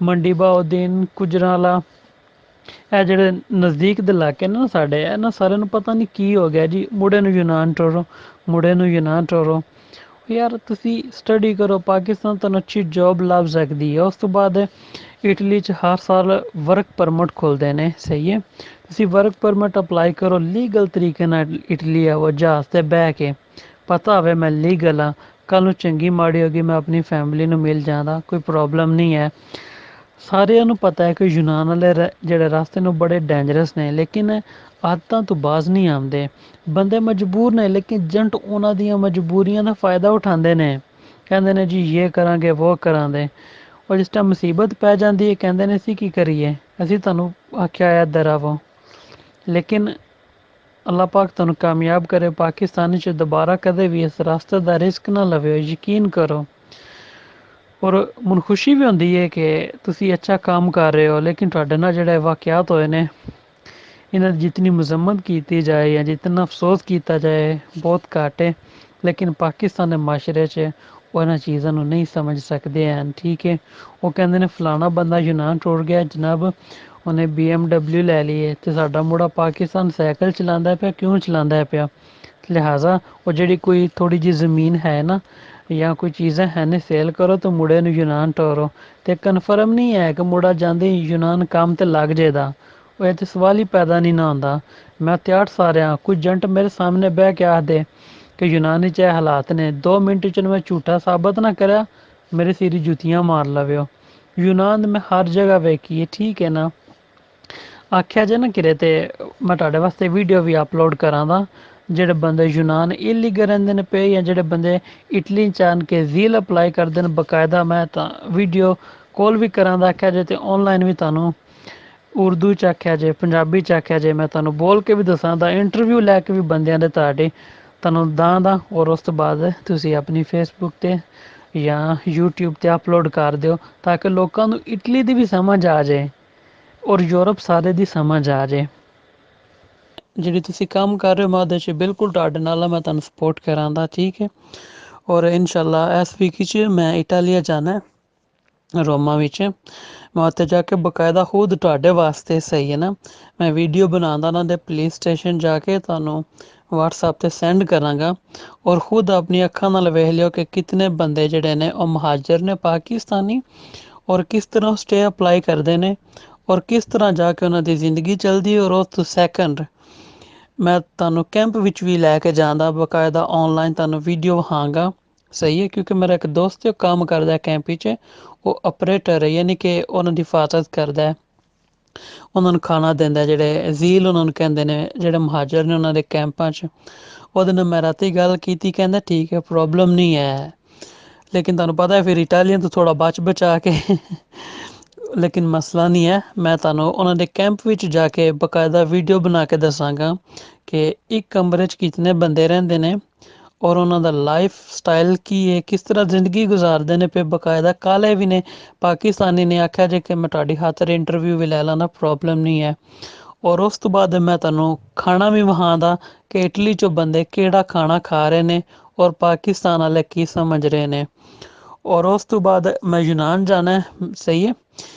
A: ਮੰਡੀ ਬਹਾਉਦੀਨ, ਗੁਜਰਾਂਵਾਲਾ, ਇਹ ਜਿਹੜੇ ਨਜ਼ਦੀਕ ਦੇ ਇਲਾਕੇ ਨੇ ਨਾ ਸਾਡੇ, ਇਹਨਾਂ ਸਾਰਿਆਂ ਨੂੰ ਪਤਾ ਨਹੀਂ ਕੀ ਹੋ ਗਿਆ ਜੀ, ਮੁੰਡੇ ਨੂੰ ਯੂਨਾਨ ਟੋਰੋ, ਮੁੰਡੇ ਨੂੰ ਯੂਨਾਨ ਟੋਰੋ। ਯਾਰ ਤੁਸੀਂ ਸਟੱਡੀ ਕਰੋ, ਪਾਕਿਸਤਾਨ ਤੁਹਾਨੂੰ ਅੱਛੀ ਜੋਬ ਲੱਭ ਸਕਦੀ ਹੈ। ਉਸ ਤੋਂ ਬਾਅਦ ਇਟਲੀ 'ਚ ਹਰ ਸਾਲ ਵਰਕ ਪਰਮਿਟ ਖੁੱਲ੍ਹਦੇ ਨੇ, ਸਹੀ ਹੈ, ਤੁਸੀਂ ਵਰਕ ਪਰਮਿਟ ਅਪਲਾਈ ਕਰੋ, ਲੀਗਲ ਤਰੀਕੇ ਨਾਲ ਇਟਲੀ ਆਵੋ ਜਹਾਜ਼ 'ਤੇ ਬਹਿ ਕੇ, ਪਤਾ ਹੋਵੇ ਮੈਂ ਲੀਗਲ ਹਾਂ, ਕੱਲ੍ਹ ਨੂੰ ਚੰਗੀ ਮਾੜੀ ਹੋ ਗਈ ਮੈਂ ਆਪਣੀ ਫੈਮਿਲੀ ਨੂੰ ਮਿਲ ਜਾਂਦਾ, ਕੋਈ ਪ੍ਰੋਬਲਮ ਨਹੀਂ ਹੈ। ਸਾਰਿਆਂ ਨੂੰ ਪਤਾ ਹੈ ਕਿ ਯੂਨਾਨ ਵਾਲੇ ਜਿਹੜੇ ਰਸਤੇ ਨੇ ਉਹ ਬੜੇ ਡੇਂਜਰਸ ਨੇ, ਲੇਕਿਨ ਆਦਤਾਂ ਤੋਂ ਬਾਜ਼ ਨਹੀਂ ਆਉਂਦੇ। ਬੰਦੇ ਮਜਬੂਰ ਨੇ, ਲੇਕਿਨ ਏਜੰਟ ਉਹਨਾਂ ਦੀਆਂ ਮਜਬੂਰੀਆਂ ਦਾ ਫ਼ਾਇਦਾ ਉਠਾਉਂਦੇ ਨੇ, ਕਹਿੰਦੇ ਨੇ ਜੀ ਇਹ ਕਰਾਂਗੇ ਉਹ ਕਰਾਂਗੇ। ਉਹ ਜਿਸ ਟਾਈਮ ਮੁਸੀਬਤ ਪੈ ਜਾਂਦੀ ਹੈ ਕਹਿੰਦੇ ਨੇ ਅਸੀਂ ਕੀ ਕਰੀਏ, ਅਸੀਂ ਤੁਹਾਨੂੰ ਆਖਿਆ ਇੱਧਰ ਆਵੋ। ਲੇਕਿਨ ਅੱਲਾਹ ਪਾਕ ਤੁਹਾਨੂੰ ਕਾਮਯਾਬ ਕਰੇ, ਪਾਕਿਸਤਾਨ 'ਚ ਦੁਬਾਰਾ ਕਦੇ ਵੀ ਇਸ ਰਸਤੇ ਦਾ ਰਿਸਕ ਨਾ ਲਵਿਓ, ਯਕੀਨ ਕਰੋ। ਔਰ ਮੈਨੂੰ ਖੁਸ਼ੀ ਵੀ ਹੁੰਦੀ ਹੈ ਕਿ ਤੁਸੀਂ ਅੱਛਾ ਕੰਮ ਕਰ ਰਹੇ ਹੋ, ਲੇਕਿਨ ਤੁਹਾਡੇ ਨਾਲ ਜਿਹੜੇ ਵਾਕਿਆਤ ਹੋਏ ਨੇ ਇਹਨਾਂ ਦੀ ਜਿਤਨੀ ਮਜ਼ੰਮਤ ਕੀਤੀ ਜਾਏ ਜਾਂ ਜਿਤਨਾ ਅਫਸੋਸ ਕੀਤਾ ਜਾਏ ਬਹੁਤ ਘੱਟ ਹੈ। ਲੇਕਿਨ ਪਾਕਿਸਤਾਨ ਦੇ ਮਾਸ਼ਰੇ 'ਚ ਉਹ ਇਹਨਾਂ ਚੀਜ਼ਾਂ ਨੂੰ ਨਹੀਂ ਸਮਝ ਸਕਦੇ ਹਨ, ਠੀਕ ਹੈ। ਉਹ ਕਹਿੰਦੇ ਨੇ ਫਲਾਣਾ ਬੰਦਾ ਯੂਨਾਨ ਟੁਰ ਗਿਆ ਜਨਾਬ, ਉਹਨੇ BMW ਲੈ ਲਈ ਹੈ, ਅਤੇ ਸਾਡਾ ਮੁੰਡਾ ਪਾਕਿਸਤਾਨ ਸਾਈਕਲ ਚਲਾਉਂਦਾ ਪਿਆ, ਕਿਉਂ ਚਲਾਉਂਦਾ ਪਿਆ। ਲਿਹਾਜ਼ਾ ਉਹ ਜਿਹੜੀ ਕੋਈ ਥੋੜ੍ਹੀ ਜਿਹੀ ਜ਼ਮੀਨ ਹੈ ਨਾ ਜਾਂ ਕੋਈ ਚੀਜ਼ਾਂ ਹੈ ਨੇ, ਸੇਲ ਕਰੋ ਤਾਂ ਮੁੰਡੇ ਨੂੰ ਯੂਨਾਨ ਟੋਰੋ। ਅਤੇ ਕਨਫਰਮ ਨਹੀਂ ਹੈ ਕਿ ਮੁੰਡਾ ਜਾਂਦੇ ਯੂਨਾਨ ਕੰਮ 'ਤੇ ਲੱਗ ਜਾਏਦਾ, ਉਹ ਇਹ ਤਾਂ ਸਵਾਲ ਹੀ ਪੈਦਾ ਨਹੀਂ ਨਾ ਹੁੰਦਾ। ਮੈਂ ਤਿਆਰ ਸਾਰਿਆਂ ਕੁਝ ਏਜੰਟ ਮੇਰੇ ਸਾਹਮਣੇ ਬਹਿ ਕੇ ਆਖਦੇ ਕਿ ਯੂਨਾਨ 'ਚ ਇਹ ਹਾਲਾਤ ਨੇ, 2 ਮਿੰਟ 'ਚ ਮੈਂ ਝੂਠਾ ਸਾਬਤ ਨਾ ਕਰਿਆ ਮੇਰੇ ਸਿਰ ਜੁੱਤੀਆਂ ਮਾਰ ਲਵਿਓ। ਯੂਨਾਨ ਮੈਂ ਹਰ ਜਗ੍ਹਾ ਵੇਖੀ ਹੈ, ਠੀਕ ਹੈ ਨਾ। ਆਖਿਆ ਜੇ ਨਾ ਕਿਰੇ ਤੇ ਮੈਂ ਤੁਹਾਡੇ ਵਾਸਤੇ ਵੀਡੀਓ ਵੀ ਅਪਲੋਡ ਕਰਾਂਗਾ, ਜਿਹੜੇ ਬੰਦੇ ਯੂਨਾਨ ਇਲੀਗਲ ਰਹਿੰਦੇ ਨੇ ਪਏ, ਜਾਂ ਜਿਹੜੇ ਬੰਦੇ ਇਟਲੀ 'ਚ ਆਣ ਕੇ ਵੀਲ ਅਪਲਾਈ ਕਰਦੇ ਨੇ ਬਕਾਇਦਾ, ਮੈਂ ਤਾਂ ਵੀਡੀਓ ਕਾਲ ਵੀ ਕਰਾਂ ਦਾ ਆਖਿਆ ਜੇ, ਅਤੇ ਔਨਲਾਈਨ ਵੀ ਤੁਹਾਨੂੰ ਉਰਦੂ 'ਚ ਆਖਿਆ ਜੇ, ਪੰਜਾਬੀ 'ਚ ਆਖਿਆ ਜੇ, ਮੈਂ ਤੁਹਾਨੂੰ ਬੋਲ ਕੇ ਵੀ ਦੱਸਾਂ ਦਾ, ਇੰਟਰਵਿਊ ਲੈ ਕੇ ਵੀ ਬੰਦਿਆਂ ਦੇ ਤੁਹਾਡੇ ਤੁਹਾਨੂੰ ਦਾਂ ਦਾ। ਔਰ ਉਸ ਤੋਂ ਬਾਅਦ ਤੁਸੀਂ ਆਪਣੀ ਫੇਸਬੁੱਕ 'ਤੇ ਜਾਂ ਯੂਟਿਊਬ 'ਤੇ ਅਪਲੋਡ ਕਰ ਦਿਓ, ਤਾਂ ਕਿ ਲੋਕਾਂ ਨੂੰ ਇਟਲੀ ਦੀ ਵੀ ਸਮਝ ਆ ਜਾਏ ਔਰ ਯੂਰਪ ਸਾਰੇ ਦੀ ਸਮਝ ਆ ਜਾਏ। ਜਿਹੜੀ ਤੁਸੀਂ ਕੰਮ ਕਰ ਰਹੇ ਹੋ ਮੈਂ ਉਹਦੇ 'ਚ ਬਿਲਕੁਲ ਤੁਹਾਡੇ ਨਾਲ ਮੈਂ ਤੁਹਾਨੂੰ ਸਪੋਰਟ ਕਰਾਂਗਾ, ਠੀਕ ਹੈ। ਔਰ ਇਨਸ਼ਾਅੱਲਾ ਇਸ ਵੀਕ 'ਚ ਮੈਂ ਇਟਾਲੀਆ ਜਾਣਾ, ਰੋਮਾ ਵਿੱਚ। ਮੈਂ ਉੱਥੇ ਜਾ ਕੇ ਬਕਾਇਦਾ ਖੁਦ ਤੁਹਾਡੇ ਵਾਸਤੇ, ਸਹੀ ਹੈ ਨਾ, ਮੈਂ ਵੀਡੀਓ ਬਣਾਉਂਦਾ ਉਹਨਾਂ ਦੇ ਪੁਲਿਸ ਸਟੇਸ਼ਨ ਜਾ ਕੇ ਤੁਹਾਨੂੰ ਵਟਸਐਪ 'ਤੇ ਸੈਂਡ ਕਰਾਂਗਾ। ਔਰ ਖੁਦ ਆਪਣੀ ਅੱਖਾਂ ਨਾਲ ਵੇਖ ਲਿਓ ਕਿ ਕਿਤਨੇ ਬੰਦੇ ਜਿਹੜੇ ਨੇ ਉਹ ਮਹਾਜਰ ਨੇ ਪਾਕਿਸਤਾਨੀ, ਔਰ ਕਿਸ ਤਰ੍ਹਾਂ ਉਹ ਸਟੇ ਅਪਲਾਈ ਕਰਦੇ ਨੇ, ਔਰ ਕਿਸ ਤਰ੍ਹਾਂ ਜਾ ਕੇ ਉਹਨਾਂ ਦੀ ਜ਼ਿੰਦਗੀ ਚੱਲਦੀ। ਔਰ ਉਸ ਤੋਂ ਸੈਕਿੰਡ ਮੈਂ ਤੁਹਾਨੂੰ ਕੈਂਪ ਵਿੱਚ ਵੀ ਲੈ ਕੇ ਜਾਂਦਾ, ਬਕਾਇਦਾ ਔਨਲਾਈਨ ਤੁਹਾਨੂੰ ਵੀਡੀਓ ਵਿਖਾਵਾਂਗਾ, ਸਹੀ ਹੈ। ਕਿਉਂਕਿ ਮੇਰਾ ਇੱਕ ਦੋਸਤ ਕੰਮ ਕਰਦਾ ਕੈਂਪ ਵਿੱਚ, ਉਹ ਆਪਰੇਟਰ ਹੈ, ਯਾਨੀ ਕਿ ਉਹਨਾਂ ਦੀ ਹਿਫਾਜ਼ਤ ਕਰਦਾ, ਉਹਨਾਂ ਨੂੰ ਖਾਣਾ ਦਿੰਦਾ, ਜਿਹੜੇ ਜ਼ੀਲ ਉਹਨਾਂ ਨੂੰ ਕਹਿੰਦੇ ਨੇ, ਜਿਹੜੇ ਮਹਾਜਰ ਨੇ ਉਹਨਾਂ ਦੇ ਕੈਂਪਾਂ 'ਚ। ਉਹਦੇ ਨਾਲ ਮੈਂ ਰਾਤੀ ਗੱਲ ਕੀਤੀ, ਕਹਿੰਦਾ ਠੀਕ ਹੈ ਪ੍ਰੋਬਲਮ ਨਹੀਂ ਹੈ, ਲੇਕਿਨ ਤੁਹਾਨੂੰ ਪਤਾ ਫਿਰ ਇਟਾਲੀਅਨ ਤੋਂ ਥੋੜ੍ਹਾ ਬਚ ਬਚਾ ਕੇ ਲੇਕਿਨ ਮਸਲਾ ਨਹੀਂ ਹੈ। ਮੈਂ ਤੁਹਾਨੂੰ ਉਹਨਾਂ ਦੇ ਕੈਂਪ ਵਿੱਚ ਜਾ ਕੇ ਬਕਾਇਦਾ ਵੀਡੀਓ ਬਣਾ ਕੇ ਦੱਸਾਂਗਾ ਕਿ ਇੱਕ ਕਮਰੇ 'ਚ ਕਿਤਨੇ ਬੰਦੇ ਰਹਿੰਦੇ ਨੇ, ਔਰ ਉਹਨਾਂ ਦਾ ਲਾਈਫ ਸਟਾਈਲ ਕੀ ਹੈ, ਕਿਸ ਤਰ੍ਹਾਂ ਜ਼ਿੰਦਗੀ ਗੁਜ਼ਾਰਦੇ ਨੇ ਪਏ। ਬਕਾਇਦਾ ਕਾਲੇ ਵੀ ਨੇ, ਪਾਕਿਸਤਾਨੀ ਨੇ। ਆਖਿਆ ਜੇ ਕਿ ਮੈਂ ਤੁਹਾਡੀ ਖਾਤਰ ਇੰਟਰਵਿਊ ਵੀ ਲੈ ਲੈਣਾ, ਪ੍ਰੋਬਲਮ ਨਹੀਂ ਹੈ। ਔਰ ਉਸ ਤੋਂ ਬਾਅਦ ਮੈਂ ਤੁਹਾਨੂੰ ਖਾਣਾ ਵੀ ਵਿਖਾਉਂਦਾ ਕਿ ਇਟਲੀ 'ਚੋਂ ਬੰਦੇ ਕਿਹੜਾ ਖਾਣਾ ਖਾ ਰਹੇ ਨੇ, ਔਰ ਪਾਕਿਸਤਾਨ ਵਾਲੇ ਕੀ ਸਮਝ ਰਹੇ ਨੇ। ਔਰ ਉਸ ਤੋਂ ਬਾਅਦ ਮੈਂ ਯੂਨਾਨ ਜਾਣਾ, ਸਹੀ ਹੈ।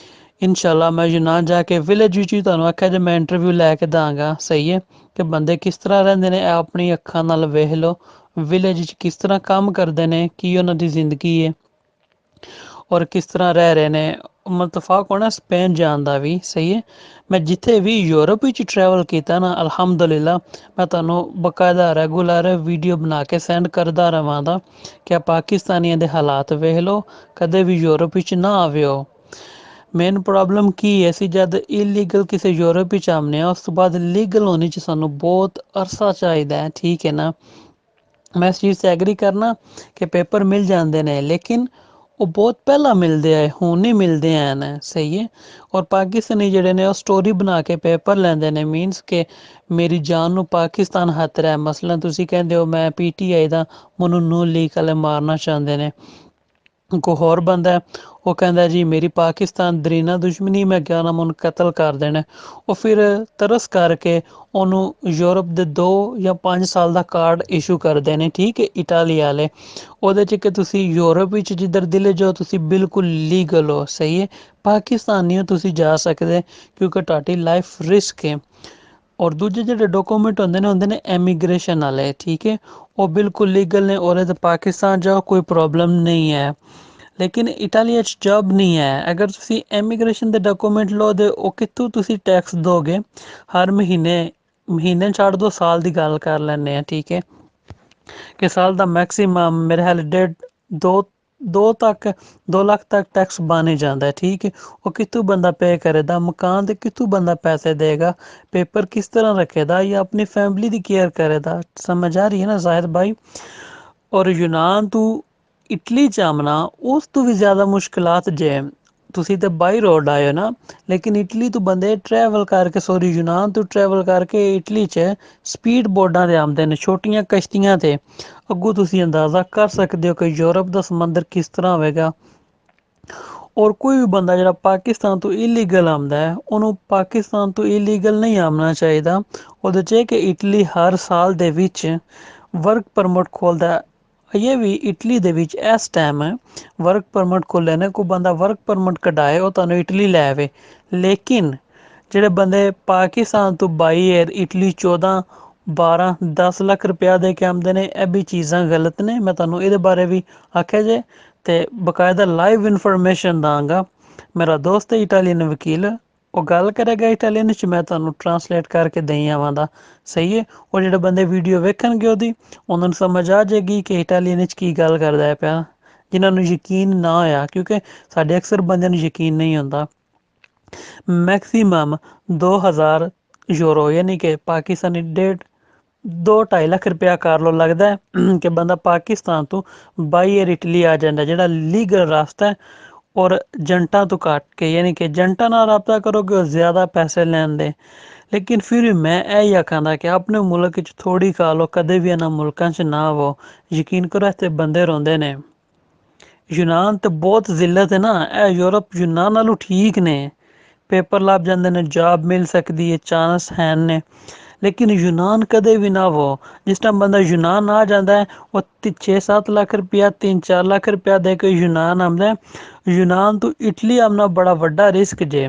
A: ਇਨਸ਼ਾਅੱਲਾ ਮੈਂ ਯੂਨਾਨ ਜਾ ਕੇ ਵਿਲੇਜ ਵਿੱਚ ਵੀ ਤੁਹਾਨੂੰ ਆਖਿਆ ਜੇ ਮੈਂ ਇੰਟਰਵਿਊ ਲੈ ਕੇ ਦਾਂਗਾ, ਸਹੀ ਹੈ, ਕਿ ਬੰਦੇ ਕਿਸ ਤਰ੍ਹਾਂ ਰਹਿੰਦੇ ਨੇ, ਇਹ ਆਪਣੀ ਅੱਖਾਂ ਨਾਲ ਵੇਖ ਲਓ। ਵਿਲੇਜ ਵਿੱਚ ਕਿਸ ਤਰ੍ਹਾਂ ਕੰਮ ਕਰਦੇ ਨੇ, ਕੀ ਉਹਨਾਂ ਦੀ ਜ਼ਿੰਦਗੀ ਹੈ, ਔਰ ਕਿਸ ਤਰ੍ਹਾਂ ਰਹਿ ਰਹੇ ਨੇ। ਮੁਤਫਾਕ ਹੋਣਾ ਸਪੇਨ ਜਾਣ ਦਾ ਵੀ। ਸਹੀ ਹੈ। ਮੈਂ ਜਿੱਥੇ ਵੀ ਯੂਰਪ ਵਿੱਚ ਟਰੈਵਲ ਕੀਤਾ ਨਾ, ਅਲਹਮਦੁਲਿਲਾ ਮੈਂ ਤੁਹਾਨੂੰ ਬਕਾਇਦਾ ਰੈਗੂਲਰ ਵੀਡੀਓ ਬਣਾ ਕੇ ਸੈਂਡ ਕਰਦਾ ਰਵਾਂਗਾ ਕਿ ਪਾਕਿਸਤਾਨੀਆਂ ਦੇ ਹਾਲਾਤ ਵੇਖ ਲਓ, ਕਦੇ ਵੀ ਯੂਰਪ ਵਿੱਚ ਨਾ ਆਵਿਓ। ਮੇਨ ਪ੍ਰੋਬਲਮ ਕੀ ਹੈ, ਅਸੀਂ ਜਦ ਇਲੀਗਲ ਕਿਸੇ ਯੂਰਪ ਵਿੱਚ ਆਉਂਦੇ ਹਾਂ, ਉਸ ਤੋਂ ਬਾਅਦ ਲੀਗਲ ਹੋਣੇ 'ਚ ਸਾਨੂੰ ਬਹੁਤ ਅਰਸਾ ਚਾਹੀਦਾ ਹੈ। ਠੀਕ ਹੈ ਨਾ, ਮੈਂ ਇਸ ਚੀਜ਼ 'ਤੇ ਐਗਰੀ ਕਰਨਾ ਕਿ ਪੇਪਰ ਮਿਲ ਜਾਂਦੇ ਨੇ, ਲੇਕਿਨ ਉਹ ਬਹੁਤ ਪਹਿਲਾਂ ਮਿਲਦੇ ਆ, ਹੁਣ ਨਹੀਂ ਮਿਲਦੇ ਹਨ। ਸਹੀ ਹੈ। ਔਰ ਪਾਕਿਸਤਾਨੀ ਜਿਹੜੇ ਨੇ ਉਹ ਸਟੋਰੀ ਬਣਾ ਕੇ ਪੇਪਰ ਲੈਂਦੇ ਨੇ, ਮੀਨਸ ਕਿ ਮੇਰੀ ਜਾਨ ਨੂੰ ਪਾਕਿਸਤਾਨ ਖਤਰਾ ਹੈ। ਮਸਲਨ ਤੁਸੀਂ ਕਹਿੰਦੇ ਹੋ ਮੈਂ PTI ਦਾ, ਮੈਨੂੰ ਨੂਨ ਲੀਗ ਵਾਲੇ ਮਾਰਨਾ ਚਾਹੁੰਦੇ ਨੇ। ਕੋਈ ਹੋਰ ਬੰਦਾ ਉਹ ਕਹਿੰਦਾ ਜੀ ਮੇਰੀ ਪਾਕਿਸਤਾਨ ਦਰੀਨਾ ਦੁਸ਼ਮਣੀ, ਮੈਂ ਗਿਆ ਨਾ ਮੈਨੂੰ ਕਤਲ ਕਰ ਦੇਣਾ। ਉਹ ਫਿਰ ਤਰਸ ਕਰਕੇ ਉਹਨੂੰ ਯੂਰਪ ਦੇ 2 ਜਾਂ 5 ਸਾਲ ਦਾ ਕਾਰਡ ਇਸ਼ੂ ਕਰਦੇ ਨੇ। ਠੀਕ ਹੈ, ਇਟਾਲੀ ਵਾਲੇ। ਉਹਦੇ 'ਚ ਕਿ ਤੁਸੀਂ ਯੂਰਪ ਵਿੱਚ ਜਿੱਧਰ ਦਿਲ ਜਾਓ ਤੁਸੀਂ ਬਿਲਕੁਲ ਲੀਗਲ ਹੋ। ਸਹੀ ਹੈ। ਪਾਕਿਸਤਾਨ ਨਹੀਂ ਤੁਸੀਂ ਜਾ ਸਕਦੇ ਕਿਉਂਕਿ ਤੁਹਾਡੀ ਲਾਈਫ ਰਿਸਕ ਹੈ। ਔਰ ਦੂਜੇ ਜਿਹੜੇ ਡਾਕੂਮੈਂਟ ਹੁੰਦੇ ਨੇ ਐਮੀਗ੍ਰੇਸ਼ਨ ਵਾਲੇ। ਠੀਕ ਹੈ, ਉਹ ਬਿਲਕੁਲ ਲੀਗਲ ਨੇ, ਔਰ ਇਹਦੇ ਪਾਕਿਸਤਾਨ ਜਾਓ ਕੋਈ ਪ੍ਰੋਬਲਮ ਨਹੀਂ ਹੈ। ਲੇਕਿਨ ਇਟਾਲੀਆ 'ਚ ਜੋਬ ਨਹੀਂ ਹੈ। ਅਗਰ ਤੁਸੀਂ ਐਮੀਗ੍ਰੇਸ਼ਨ ਦੇ ਡਾਕੂਮੈਂਟ ਲਓ ਦੇ, ਉਹ ਕਿੱਥੋਂ ਤੁਸੀਂ ਟੈਕਸ ਦੋਗੇ ਹਰ ਮਹੀਨੇ। ਮਹੀਨੇ ਛੱਡ ਦੋ, ਸਾਲ ਦੀ ਗੱਲ ਕਰ ਲੈਂਦੇ ਹਾਂ। ਠੀਕ ਹੈ, ਕਿ ਸਾਲ ਦਾ ਮੈਕਸੀਮਮ ਮੇਰੇ ਖਿਆਲ 2 ਲੱਖ ਤੱਕ ਟੈਕਸ ਬਣ ਹੀ ਜਾਂਦਾ। ਠੀਕ ਹੈ, ਉਹ ਕਿੱਥੋਂ ਬੰਦਾ ਪੇ ਕਰੇਗਾ, ਮਕਾਨ ਦੇ ਕਿੱਥੋਂ ਬੰਦਾ ਪੈਸੇ ਦੇਗਾ, ਪੇਪਰ ਕਿਸ ਤਰ੍ਹਾਂ ਰੱਖੇਦਾ, ਜਾਂ ਆਪਣੀ ਫੈਮਿਲੀ ਦੀ ਕੇਅਰ ਕਰੇਦਾ। ਸਮਝ ਆ ਰਹੀ ਹੈ ਨਾ ਜ਼ਾਹਿਦ ਭਾਈ। ਔਰ ਯੂਨਾਨ ਤੂੰ ਇਟਲੀ 'ਚ ਆਉਣਾ, ਉਸ ਤੋਂ ਵੀ ਜ਼ਿਆਦਾ ਮੁਸ਼ਕਿਲਾਤ ਜੇ। ਤੁਸੀਂ ਤਾਂ ਬਾਈ ਰੋਡ ਆਏ ਨਾ, ਲੇਕਿਨ ਇਟਲੀ ਤੋਂ ਬੰਦੇ ਟਰੈਵਲ ਕਰਕੇ, ਸੋਰੀ ਯੂਨਾਨ ਤੋਂ ਟਰੈਵਲ ਕਰਕੇ ਇਟਲੀ 'ਚ ਸਪੀਡ ਬੋਰਡਾਂ 'ਤੇ ਆਉਂਦੇ ਨੇ, ਛੋਟੀਆਂ ਕਸ਼ਤੀਆਂ 'ਤੇ। ਅੱਗੋਂ ਤੁਸੀਂ ਅੰਦਾਜ਼ਾ ਕਰ ਸਕਦੇ ਹੋ ਕਿ ਯੂਰਪ ਦਾ ਸਮੁੰਦਰ ਕਿਸ ਤਰ੍ਹਾਂ ਹੋਵੇਗਾ। ਔਰ ਕੋਈ ਵੀ ਬੰਦਾ ਜਿਹੜਾ ਪਾਕਿਸਤਾਨ ਤੋਂ ਇਲੀਗਲ ਆਉਂਦਾ ਹੈ, ਉਹਨੂੰ ਪਾਕਿਸਤਾਨ ਤੋਂ ਇਲੀਗਲ ਨਹੀਂ ਆਉਣਾ ਚਾਹੀਦਾ। ਉਹਦੇ 'ਚ ਕਿ ਇਟਲੀ ਹਰ ਸਾਲ ਦੇ ਵਿੱਚ ਵਰਕ ਪਰਮਿਟ ਖੋਲ੍ਹਦਾ। ਇਹ ਵੀ ਇਟਲੀ ਦੇ ਵਿੱਚ ਇਸ ਟਾਈਮ ਵਰਕ ਪਰਮਿਟ ਖੋਲ੍ਹੇ ਨੇ, ਕੋਈ ਬੰਦਾ ਵਰਕ ਪਰਮਿਟ ਕਢਾਏ ਉਹ ਤੁਹਾਨੂੰ ਇਟਲੀ ਲੈ ਆਵੇ। ਲੇਕਿਨ ਜਿਹੜੇ ਬੰਦੇ ਪਾਕਿਸਤਾਨ ਤੋਂ ਬਾਈ ਏਅਰ ਇਟਲੀ 14, 12, 10 ਲੱਖ ਰੁਪਇਆ ਦੇ ਕੇ ਆਉਂਦੇ ਨੇ, ਇਹ ਵੀ ਚੀਜ਼ਾਂ ਗਲਤ ਨੇ। ਮੈਂ ਤੁਹਾਨੂੰ ਇਹਦੇ ਬਾਰੇ ਵੀ ਆਖਿਆ ਜੇ ਤੇ ਬਕਾਇਦਾ ਲਾਈਵ ਇਨਫੋਰਮੇਸ਼ਨ ਦਾਂਗਾ। ਮੇਰਾ ਦੋਸਤ ਹੈ ਇਟਾਲੀਅਨ ਵਕੀਲ, ਉਹ ਗੱਲ ਕਰੇਗਾ ਇਟਾਲੀਅਨ 'ਚ, ਮੈਂ ਤੁਹਾਨੂੰ ਟਰਾਂਸਲੇਟ ਕਰਕੇ ਦੇਈ ਆਵਾਂਗਾ। ਸਹੀ ਹੈ। ਉਹ ਜਿਹੜੇ ਬੰਦੇ ਵੀਡੀਓ ਵੇਖਣਗੇ ਉਹਦੀ, ਉਹਨਾਂ ਨੂੰ ਸਮਝ ਆ ਜਾਏਗੀ ਕਿ ਇਟਾਲੀਅਨ 'ਚ ਕੀ ਗੱਲ ਕਰਦਾ ਹੈ ਪਿਆ। ਜਿਨ੍ਹਾਂ ਨੂੰ ਯਕੀਨ ਨਾ ਹੋਇਆ, ਕਿਉਂਕਿ ਸਾਡੇ ਅਕਸਰ ਬੰਦਿਆਂ ਨੂੰ ਯਕੀਨ ਨਹੀਂ ਹੁੰਦਾ। ਮੈਕਸੀਮਮ 2000 ਯੂਰੋ, ਯਾਨੀ ਕਿ ਪਾਕਿਸਤਾਨੀ 2-2.5 ਲੱਖ ਰੁਪਇਆ ਕਰ ਲਓ, ਲੱਗਦਾ ਕਿ ਬੰਦਾ ਪਾਕਿਸਤਾਨ ਤੋਂ ਬਾਈ ਏਅਰ ਇਟਲੀ ਆ ਜਾਂਦਾ, ਜਿਹੜਾ ਲੀਗਲ ਰਸਤਾ ਹੈ। ਔਰ ਏਜੰਟਾਂ ਤੋਂ ਕੱਟ ਕੇ, ਯਾਨੀ ਕਿ ਏਜੰਟਾਂ ਨਾਲ ਰਾਬਤਾ ਕਰੋਗੇ ਉਹ ਜ਼ਿਆਦਾ ਪੈਸੇ ਲੈਣ ਦੇ। ਲੇਕਿਨ ਫਿਰ ਵੀ ਮੈਂ ਇਹ ਹੀ ਆਖਾਂਗਾ ਕਿ ਆਪਣੇ ਮੁਲਕ 'ਚ ਥੋੜ੍ਹੀ ਖਾ ਲਓ, ਕਦੇ ਵੀ ਇਹਨਾਂ ਮੁਲਕਾਂ 'ਚ ਨਾ ਆਵੋ। ਯਕੀਨ ਕਰੋ ਇੱਥੇ ਬੰਦੇ ਰੋਂਦੇ ਨੇ। ਯੂਨਾਨ ਤੇ ਬਹੁਤ ਜ਼ਿਲਤ ਹੈ ਨਾ, ਇਹ ਯੂਰਪ ਯੂਨਾਨ ਨਾਲੋਂ ਠੀਕ ਨੇ। ਪੇਪਰ ਲੱਭ ਜਾਂਦੇ ਨੇ, ਜੋਬ ਮਿਲ ਸਕਦੀ ਹੈ, ਚਾਂਸ ਹੈ ਨੇ। ਲੇਕਿਨ ਯੂਨਾਨ ਕਦੇ ਵੀ ਨਾ ਆਵੋ। ਜਿਸ ਟਾਈਮ ਬੰਦਾ ਯੂਨਾਨ ਆ ਜਾਂਦਾ ਹੈ, ਉਹ 6-7 ਲੱਖ ਰੁਪਇਆ, 3-4 ਲੱਖ ਰੁਪਇਆ ਦੇ ਕੇ ਯੂਨਾਨ ਆਉਂਦਾ। ਯੂਨਾਨ ਤੋਂ ਇਟਲੀ ਆਉਣਾ ਬੜਾ ਵੱਡਾ ਰਿਸਕ ਜੇ।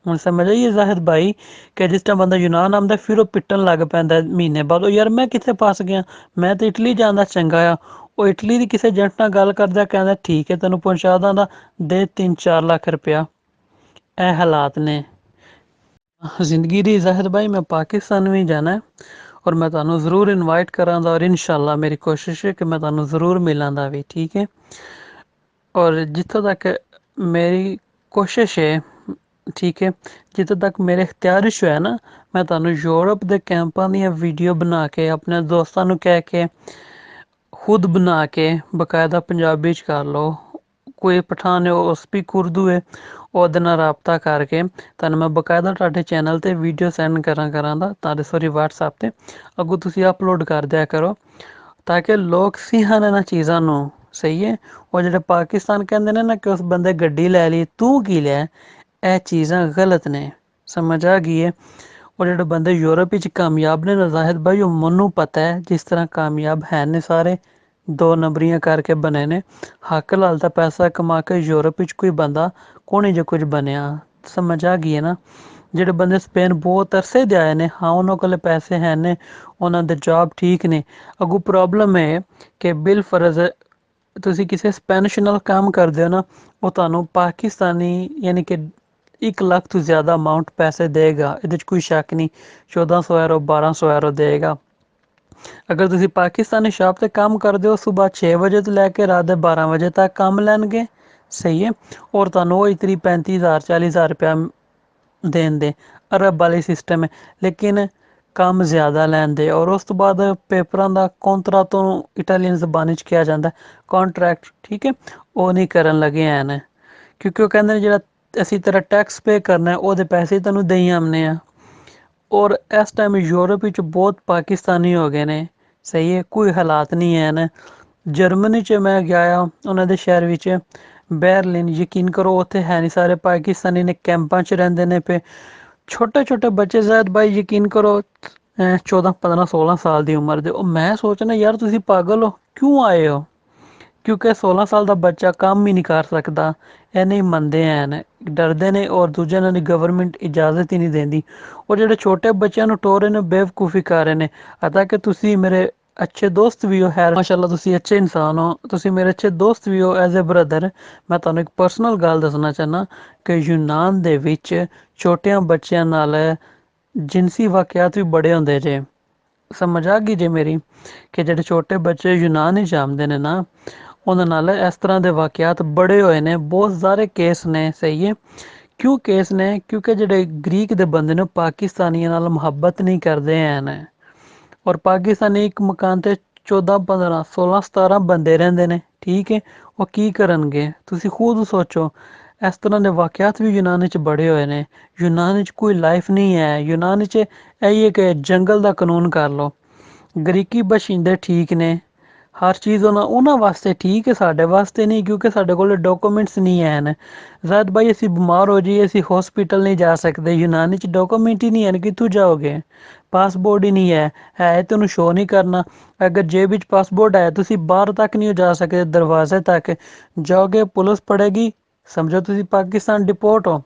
A: ਹੁਣ ਸਮਝ ਆਈਏ ਜ਼ਾਹਿਦ ਭਾਈ, ਕਿ ਜਿਸ ਟਾਈਮ ਬੰਦਾ ਯੂਨਾਨ ਆਉਂਦਾ ਫਿਰ ਉਹ ਪਿੱਟਣ ਲੱਗ ਪੈਂਦਾ ਮਹੀਨੇ ਬਾਅਦ, ਉਹ ਯਾਰ ਮੈਂ ਕਿੱਥੇ ਫਸ ਗਿਆ, ਮੈਂ ਤਾਂ ਇਟਲੀ ਜਾਂਦਾ ਚੰਗਾ ਆ। ਉਹ ਇਟਲੀ ਦੀ ਕਿਸੇ ਏਜੰਟ ਨਾਲ ਗੱਲ ਕਰਦਾ, ਕਹਿੰਦਾ ਠੀਕ ਹੈ ਤੈਨੂੰ ਪਹੁੰਚਾ ਦਾਂਗਾ, ਦੇ 3-4 ਲੱਖ ਰੁਪਇਆ। ਇਹ ਹਾਲਾਤ ਨੇ ਜ਼ਿੰਦਗੀ ਦੀ। ਜ਼ਾਹਿਦ ਭਾਈ ਮੈਂ ਪਾਕਿਸਤਾਨ ਵੀ ਜਾਣਾ, ਔਰ ਮੈਂ ਤੁਹਾਨੂੰ ਜ਼ਰੂਰ ਇਨਵਾਈਟ ਕਰਾਂਗਾ, ਔਰ ਇਨਸ਼ਾਅੱਲਾ ਮੇਰੀ ਕੋਸ਼ਿਸ਼ ਹੈ ਕਿ ਮੈਂ ਤੁਹਾਨੂੰ ਜ਼ਰੂਰ ਮਿਲਾਂਗਾ ਵੀ। ਠੀਕ ਹੈ। ਔਰ ਜਿੱਥੋਂ ਤੱਕ ਮੇਰੀ ਕੋਸ਼ਿਸ਼ ਹੈ, ਠੀਕ ਹੈ, ਜਿੱਥੋਂ ਤੱਕ ਮੇਰੇ ਇਖਤਿਆਰਿਸ਼ ਹੋਇਆ ਨਾ, ਮੈਂ ਤੁਹਾਨੂੰ ਯੂਰਪ ਦੇ ਕੈਂਪਾਂ ਦੀਆਂ ਵੀਡੀਓ ਬਣਾ ਕੇ, ਆਪਣੇ ਦੋਸਤਾਂ ਨੂੰ ਕਹਿ ਕੇ, ਖੁਦ ਬਣਾ ਕੇ, ਬਕਾਇਦਾ ਪੰਜਾਬੀ 'ਚ ਕਰ ਲਓ। ਕੋਈ ਪਠਾਨ ਹੈ ਉਹ ਸਪੀਕ ਉਰਦੂ ਹੈ, ਉਹਦੇ ਨਾਲ ਰਾਬਤਾ ਕਰਕੇ ਤੁਹਾਨੂੰ ਮੈਂ ਬਕਾਇਦਾ ਤੁਹਾਡੇ ਚੈਨਲ 'ਤੇ ਵੀਡੀਓ ਸੈਂਡ ਕਰਾਂਗਾ, ਤੁਹਾਡੇ ਸੋਰੀ WhatsApp 'ਤੇ। ਅੱਗੋਂ ਤੁਸੀਂ ਅਪਲੋਡ ਕਰ ਦਿਆ ਕਰੋ ਤਾਂ ਕਿ ਲੋਕ ਸਿੱਖਣ ਇਹਨਾਂ ਚੀਜ਼ਾਂ ਨੂੰ। ਸਹੀ ਹੈ। ਉਹ ਜਿਹੜੇ ਪਾਕਿਸਤਾਨ ਕਹਿੰਦੇ ਨੇ ਨਾ ਕਿ ਉਸ ਬੰਦੇ ਗੱਡੀ ਲੈ ਲਈ, ਤੂੰ ਕੀ ਲਿਆ, ਇਹ ਚੀਜ਼ਾਂ ਗਲਤ ਨੇ। ਸਮਝ ਆ ਗਈ ਹੈ। ਉਹ ਜਿਹੜੇ ਬੰਦੇ ਯੂਰਪ ਵਿੱਚ ਕਾਮਯਾਬ ਨੇ ਨਾ ਜ਼ਾਹਿਦ ਭਾਈ, ਉਹ ਮੈਨੂੰ ਪਤਾ ਹੈ ਜਿਸ ਤਰ੍ਹਾਂ ਕਾਮਯਾਬ ਹੈ ਨੇ ਸਾਰੇ 2 ਨੰਬਰੀਆਂ ਕਰਕੇ ਬਣੇ ਨੇ। ਹੱਕ ਲਾਲ ਦਾ ਪੈਸਾ ਕਮਾ ਕੇ ਯੂਰਪ ਵਿੱਚ ਕੋਈ ਬੰਦਾ ਕੋਣੀ ਜੇ ਕੁਝ ਬਣਿਆ। ਸਮਝ ਆ ਗਈ ਹੈ ਨਾ। ਜਿਹੜੇ ਬੰਦੇ ਸਪੇਨ ਬਹੁਤ ਅਰਸੇ ਦੇ ਆਏ ਨੇ, ਹਾਂ ਉਹਨਾਂ ਕੋਲ ਪੈਸੇ ਹੈ ਨੇ, ਉਹਨਾਂ ਦੇ ਜੋਬ ਠੀਕ ਨੇ। ਅੱਗੋਂ ਪ੍ਰੋਬਲਮ ਹੈ ਕਿ ਬਿਲ ਫਰਜ਼ ਤੁਸੀਂ ਕਿਸੇ ਸਪੈਨਿਸ਼ ਨਾਲ ਕੰਮ ਕਰਦੇ ਹੋ ਨਾ, ਉਹ ਤੁਹਾਨੂੰ ਪਾਕਿਸਤਾਨੀ ਯਾਨੀ ਕਿ 1 ਲੱਖ ਤੋਂ ਜ਼ਿਆਦਾ ਅਮਾਊਂਟ ਪੈਸੇ ਦੇਗਾ, ਇਹਦੇ 'ਚ ਕੋਈ ਸ਼ੱਕ ਨਹੀਂ। 1400 ਯੂਰੋ 1200 ਯੂਰੋ ਦੇਗਾ। ਅਗਰ ਤੁਸੀਂ ਪਾਕਿਸਤਾਨੀ ਸ਼ਾਪ ਤੇ ਕੰਮ ਕਰਦੇ ਹੋ, ਸੁਬਾਹ 6 ਵਜੇ ਤੋਂ ਲੈ ਕੇ ਰਾਤ ਦੇ 12 ਵਜੇ ਤੱਕ ਕੰਮ ਲੈਣਗੇ, ਸਹੀ ਹੈ। ਔਰ ਤੁਹਾਨੂੰ ਉਹੀ 30-35 ਹਜ਼ਾਰ 40 ਹਜ਼ਾਰ ਰੁਪਇਆ ਦੇਣ ਦੇ, ਅਰਬ ਵਾਲੇ ਸਿਸਟਮ ਹੈ। ਲੇਕਿਨ ਕੰਮ ਜ਼ਿਆਦਾ ਲੈਂਦੇ, ਔਰ ਉਸ ਤੋਂ ਬਾਅਦ ਪੇਪਰਾਂ ਦਾ ਕੋਂਤਰਾ ਤੋਂ ਇਟਾਲੀਅਨ ਜ਼ਬਾਨੀ 'ਚ ਕਿਹਾ ਜਾਂਦਾ ਕੌਨਟਰੈਕਟ, ਠੀਕ ਹੈ। ਉਹ ਨਹੀਂ ਕਰਨ ਲੱਗੇ ਹਨ, ਕਿਉਂਕਿ ਉਹ ਕਹਿੰਦੇ ਨੇ ਜਿਹੜਾ ਅਸੀਂ ਤੇਰਾ ਟੈਕਸ ਪੇ ਕਰਨਾ ਉਹਦੇ ਪੈਸੇ ਤੈਨੂੰ ਦਈ ਆਉਂਦੇ ਆ। ਔਰ ਇਸ ਟਾਈਮ ਯੂਰਪ ਵਿੱਚ ਬਹੁਤ ਪਾਕਿਸਤਾਨੀ ਹੋ ਗਏ ਨੇ, ਸਹੀ ਹੈ, ਕੋਈ ਹਾਲਾਤ ਨਹੀਂ ਹੈ। ਜਰਮਨੀ 'ਚ ਮੈਂ ਗਿਆ ਆ, ਉਹਨਾਂ ਦੇ ਸ਼ਹਿਰ ਵਿੱਚ ਬੈਰਲਿਨ, ਯਕੀਨ ਕਰੋ ਉੱਥੇ ਹੈ ਨਹੀਂ ਸਾਰੇ ਪਾਕਿਸਤਾਨੀ ਨੇ, ਕੈਂਪਾਂ 'ਚ ਰਹਿੰਦੇ ਨੇ ਪਏ। ਛੋਟੇ ਛੋਟੇ ਬੱਚੇ ਜ਼ੈਦ ਬਾਈ ਯਕੀਨ ਕਰੋ 14-15-16 ਸਾਲ ਦੀ ਉਮਰ ਦੇ, ਉਹ ਮੈਂ ਸੋਚਣਾ ਯਾਰ ਤੁਸੀਂ ਪਾਗਲ ਹੋ, ਕਿਉਂ ਆਏ ਹੋ? ਕਿਉਂਕਿ 16 ਸਾਲ ਦਾ ਬੱਚਾ ਕੰਮ ਹੀ ਨਹੀਂ ਕਰ ਸਕਦਾ, ਇਹ ਨਹੀਂ ਮੰਨਦੇ ਹਨ, ਡਰਦੇ ਨੇ। ਔਰ ਦੂਜੇ ਇਹਨਾਂ ਦੀ ਗਵਰਨਮੈਂਟ ਇਜਾਜ਼ਤ ਹੀ ਨਹੀਂ ਦਿੰਦੀ। ਉਹ ਜਿਹੜੇ ਛੋਟੇ ਬੱਚਿਆਂ ਨੂੰ ਟੋਰ ਰਹੇ ਨੇ, ਬੇਵਕੂਫੀ ਕਰ ਰਹੇ ਨੇ। ਅਤਾ ਕਿ ਤੁਸੀਂ ਮੇਰੇ ਅੱਛੇ ਦੋਸਤ ਵੀ ਹੋ, ਹੈ ਮਾਸ਼ਾਅੱਲਾ ਤੁਸੀਂ ਅੱਛੇ ਇਨਸਾਨ ਹੋ, ਤੁਸੀਂ ਮੇਰੇ ਅੱਛੇ ਦੋਸਤ ਵੀ ਹੋ ਐਜ਼ ਏ ਬ੍ਰਦਰ। ਮੈਂ ਤੁਹਾਨੂੰ ਇੱਕ ਪਰਸਨਲ ਗੱਲ ਦੱਸਣਾ ਚਾਹੁੰਦਾ ਕਿ ਯੂਨਾਨ ਦੇ ਵਿੱਚ ਛੋਟਿਆਂ ਬੱਚਿਆਂ ਨਾਲ ਜਿਨਸੀ ਵਾਕਿਆਤ ਵੀ ਬੜੇ ਹੁੰਦੇ ਜੇ। ਸਮਝ ਆ ਗਈ ਜੇ ਮੇਰੀ? ਕਿ ਜਿਹੜੇ ਛੋਟੇ ਬੱਚੇ ਯੂਨਾਨ ਹੀ ਜਾਂਦੇ ਨੇ ਨਾ, ਉਹਨਾਂ ਨਾਲ ਇਸ ਤਰ੍ਹਾਂ ਦੇ ਵਾਕਿਆਤ ਬੜੇ ਹੋਏ ਨੇ, ਬਹੁਤ ਸਾਰੇ ਕੇਸ ਨੇ, ਸਹੀ ਹੈ। ਕਿਉਂ ਕੇਸ ਨੇ? ਕਿਉਂਕਿ ਜਿਹੜੇ ਗ੍ਰੀਕ ਦੇ ਬੰਦੇ ਨੇ ਪਾਕਿਸਤਾਨੀਆਂ ਨਾਲ ਮੁਹੱਬਤ ਨਹੀਂ ਕਰਦੇ ਹਨ, ਔਰ ਪਾਕਿਸਤਾਨੀ ਇੱਕ ਮਕਾਨ ਤੇ 14-15-16-17 ਬੰਦੇ ਰਹਿੰਦੇ ਨੇ, ਠੀਕ ਹੈ। ਉਹ ਕੀ ਕਰਨਗੇ ਤੁਸੀਂ ਖੁਦ ਸੋਚੋ। ਇਸ ਤਰ੍ਹਾਂ ਦੇ ਵਾਕਿਆਤ ਵੀ ਯੂਨਾਨ ਵਿੱਚ ਬੜੇ ਹੋਏ ਨੇ। ਯੂਨਾਨ ਵਿੱਚ ਕੋਈ ਲਾਈਫ ਨਹੀਂ ਹੈ। ਯੂਨਾਨ ਵਿੱਚ ਇਹੀ ਹੈ ਕਿ ਜੰਗਲ ਦਾ ਕਾਨੂੰਨ ਕਰ ਲਓ। ਗ੍ਰੀਕੀ ਬਸ਼ਿੰਦੇ ਠੀਕ ਨੇ, ਹਰ ਚੀਜ਼ ਉਹਨਾਂ ਵਾਸਤੇ ਠੀਕ ਹੈ, ਸਾਡੇ ਵਾਸਤੇ ਨਹੀਂ, ਕਿਉਂਕਿ ਸਾਡੇ ਕੋਲ ਡਾਕੂਮੈਂਟਸ ਨਹੀਂ ਹਨ। ਜ਼ੈਦ ਭਾਈ ਅਸੀਂ ਬਿਮਾਰ ਹੋ ਜਾਈਏ, ਅਸੀਂ ਹੌਸਪੀਟਲ ਨਹੀਂ ਜਾ ਸਕਦੇ, ਯੂਨਾਨ ਵਿੱਚ ਡਾਕੂਮੈਂਟ ਹੀ ਨਹੀਂ ਹਨ, ਕਿੱਥੋਂ ਜਾਓਗੇ? ਪਾਸਪੋਰਟ ਹੀ ਨਹੀਂ ਹੈ ਤੇ ਉਹਨੂੰ ਸ਼ੋਅ ਨਹੀਂ ਕਰਨਾ। ਅਗਰ ਜੇਬ ਵਿੱਚ ਪਾਸਪੋਰਟ ਹੈ, ਤੁਸੀਂ ਬਾਹਰ ਤੱਕ ਨਹੀਂ ਜਾ ਸਕਦੇ, ਦਰਵਾਜ਼ੇ ਤੱਕ ਜਾਓਗੇ ਪੁਲਿਸ ਪੜੇਗੀ, ਸਮਝੋ ਤੁਸੀਂ ਪਾਕਿਸਤਾਨ ਡਿਪੋਰਟ ਹੋ।